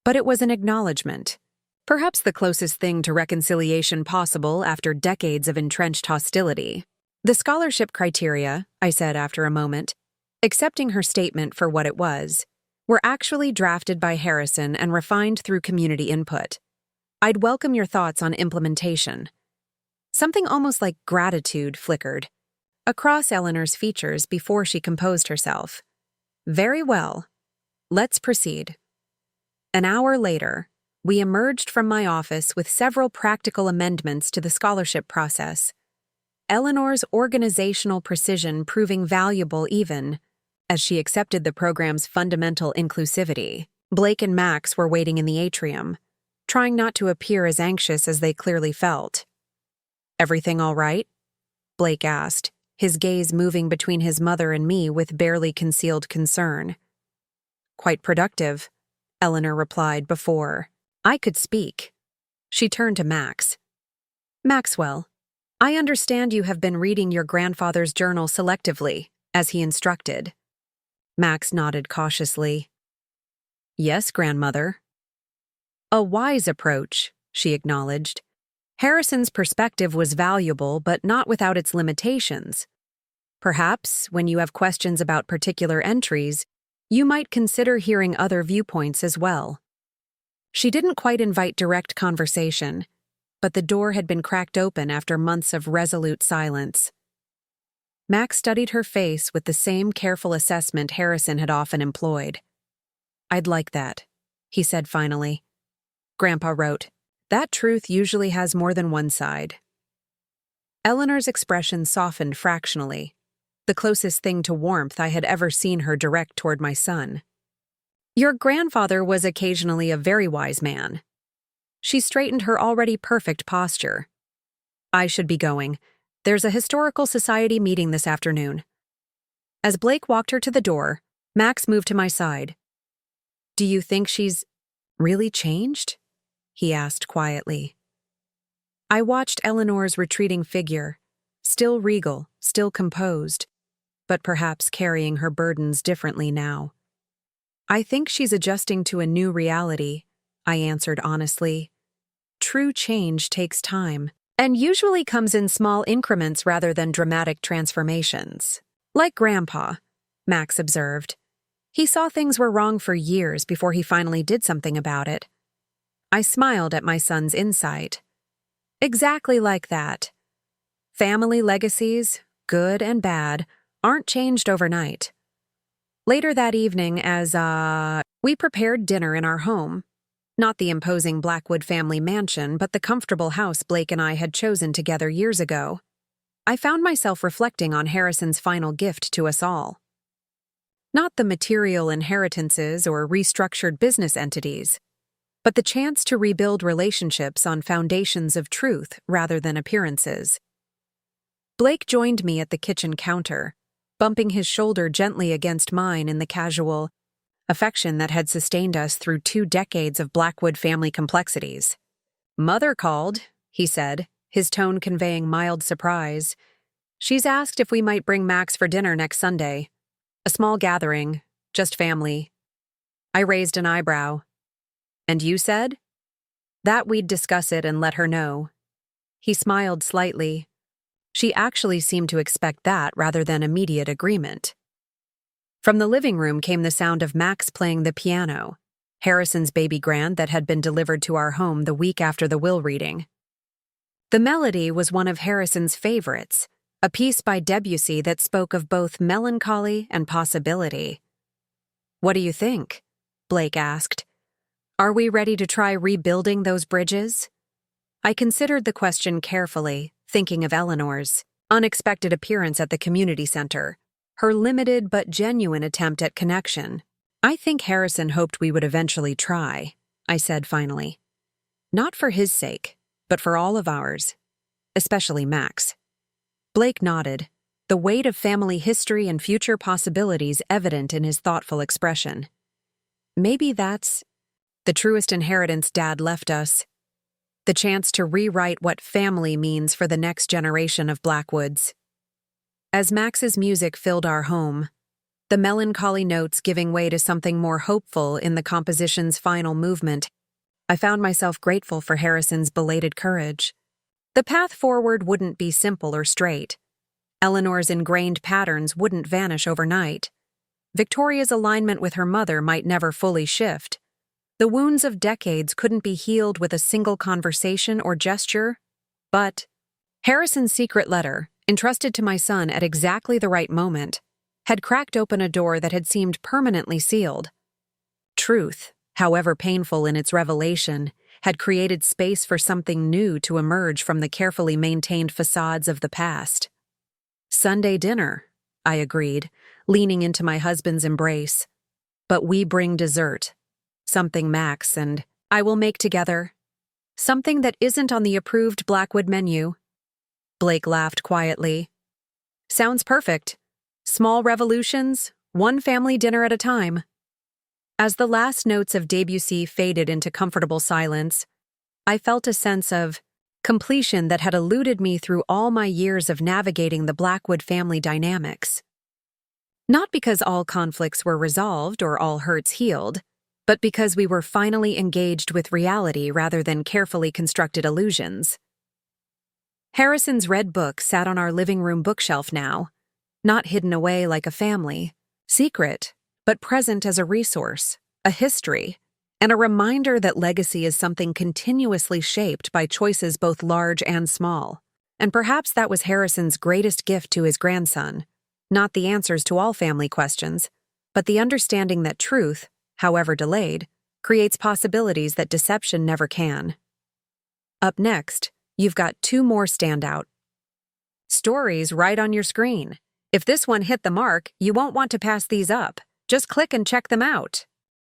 But it was an acknowledgement, perhaps the closest thing to reconciliation possible after decades of entrenched hostility. "The scholarship criteria," I said after a moment, accepting her statement for what it was, "were actually drafted by Harrison and refined through community input. I'd welcome your thoughts on implementation." Something almost like gratitude flickered across Eleanor's features before she composed herself. "Very well. Let's proceed." An hour later, we emerged from my office with several practical amendments to the scholarship process, Eleanor's organizational precision proving valuable even as she accepted the program's fundamental inclusivity. Blake and Max were waiting in the atrium, trying not to appear as anxious as they clearly felt. "Everything all right?" Blake asked, his gaze moving between his mother and me with barely concealed concern. "Quite productive," Eleanor replied before I could speak. She turned to Max. "Maxwell, I understand you have been reading your grandfather's journal selectively, as he instructed." Max nodded cautiously. "Yes, grandmother." "A wise approach," she acknowledged. "Harrison's perspective was valuable, but not without its limitations. Perhaps, when you have questions about particular entries, you might consider hearing other viewpoints as well." She didn't quite invite direct conversation, but the door had been cracked open after months of resolute silence. Max studied her face with the same careful assessment Harrison had often employed. "I'd like that," he said finally. Grandpa wrote, "That truth usually has more than one side." Eleanor's expression softened fractionally, the closest thing to warmth I had ever seen her direct toward my son. "Your grandfather was occasionally a very wise man." She straightened her already perfect posture. "I should be going. There's a historical society meeting this afternoon." As Blake walked her to the door, Max moved to my side. "Do you think she's really changed?" he asked quietly. I watched Eleanor's retreating figure, still regal, still composed, but perhaps carrying her burdens differently now. "I think she's adjusting to a new reality," I answered honestly. "True change takes time, and usually comes in small increments rather than dramatic transformations." "Like Grandpa," Max observed. "He saw things were wrong for years before he finally did something about it." I smiled at my son's insight. "Exactly like that. Family legacies, good and bad, aren't changed overnight." Later that evening, as we prepared dinner in our home, not the imposing Blackwood family mansion, but the comfortable house Blake and I had chosen together years ago, I found myself reflecting on Harrison's final gift to us all. Not the material inheritances or restructured business entities, but the chance to rebuild relationships on foundations of truth rather than appearances. Blake joined me at the kitchen counter, bumping his shoulder gently against mine in the casual affection that had sustained us through 2 decades of Blackwood family complexities. "Mother called," he said, his tone conveying mild surprise. "She's asked if we might bring Max for dinner next Sunday. A small gathering, just family." I raised an eyebrow. "And you said?" "That we'd discuss it and let her know." He smiled slightly. She actually seemed to expect that rather than immediate agreement. From the living room came the sound of Max playing the piano, Harrison's baby grand that had been delivered to our home the week after the will reading. The melody was one of Harrison's favorites, a piece by Debussy that spoke of both melancholy and possibility. "What do you think?" Blake asked. "Are we ready to try rebuilding those bridges?" I considered the question carefully, thinking of Eleanor's unexpected appearance at the community center, her limited but genuine attempt at connection. "I think Harrison hoped we would eventually try," I said finally. "Not for his sake, but for all of ours, especially Max." Blake nodded, the weight of family history and future possibilities evident in his thoughtful expression. "Maybe that's the truest inheritance Dad left us. The chance to rewrite what family means for the next generation of Blackwoods." As Max's music filled our home, the melancholy notes giving way to something more hopeful in the composition's final movement, I found myself grateful for Harrison's belated courage. The path forward wouldn't be simple or straight. Eleanor's ingrained patterns wouldn't vanish overnight. Victoria's alignment with her mother might never fully shift. The wounds of decades couldn't be healed with a single conversation or gesture. But Harrison's secret letter, entrusted to my son at exactly the right moment, had cracked open a door that had seemed permanently sealed. Truth, however painful in its revelation, had created space for something new to emerge from the carefully maintained facades of the past. "Sunday dinner," I agreed, leaning into my husband's embrace. "But we bring dessert. Something Max and I will make together. Something that isn't on the approved Blackwood menu." Blake laughed quietly. "Sounds perfect. Small revolutions, one family dinner at a time." As the last notes of Debussy faded into comfortable silence, I felt a sense of completion that had eluded me through all my years of navigating the Blackwood family dynamics. Not because all conflicts were resolved or all hurts healed, but because we were finally engaged with reality rather than carefully constructed illusions. Harrison's red book sat on our living room bookshelf now, not hidden away like a family, secret, but present as a resource, a history, and a reminder that legacy is something continuously shaped by choices both large and small. And perhaps that was Harrison's greatest gift to his grandson, not the answers to all family questions, but the understanding that truth, however delayed, creates possibilities that deception never can. Up next, you've got 2 more standout stories right on your screen. If this one hit the mark, you won't want to pass these up. Just click and check them out.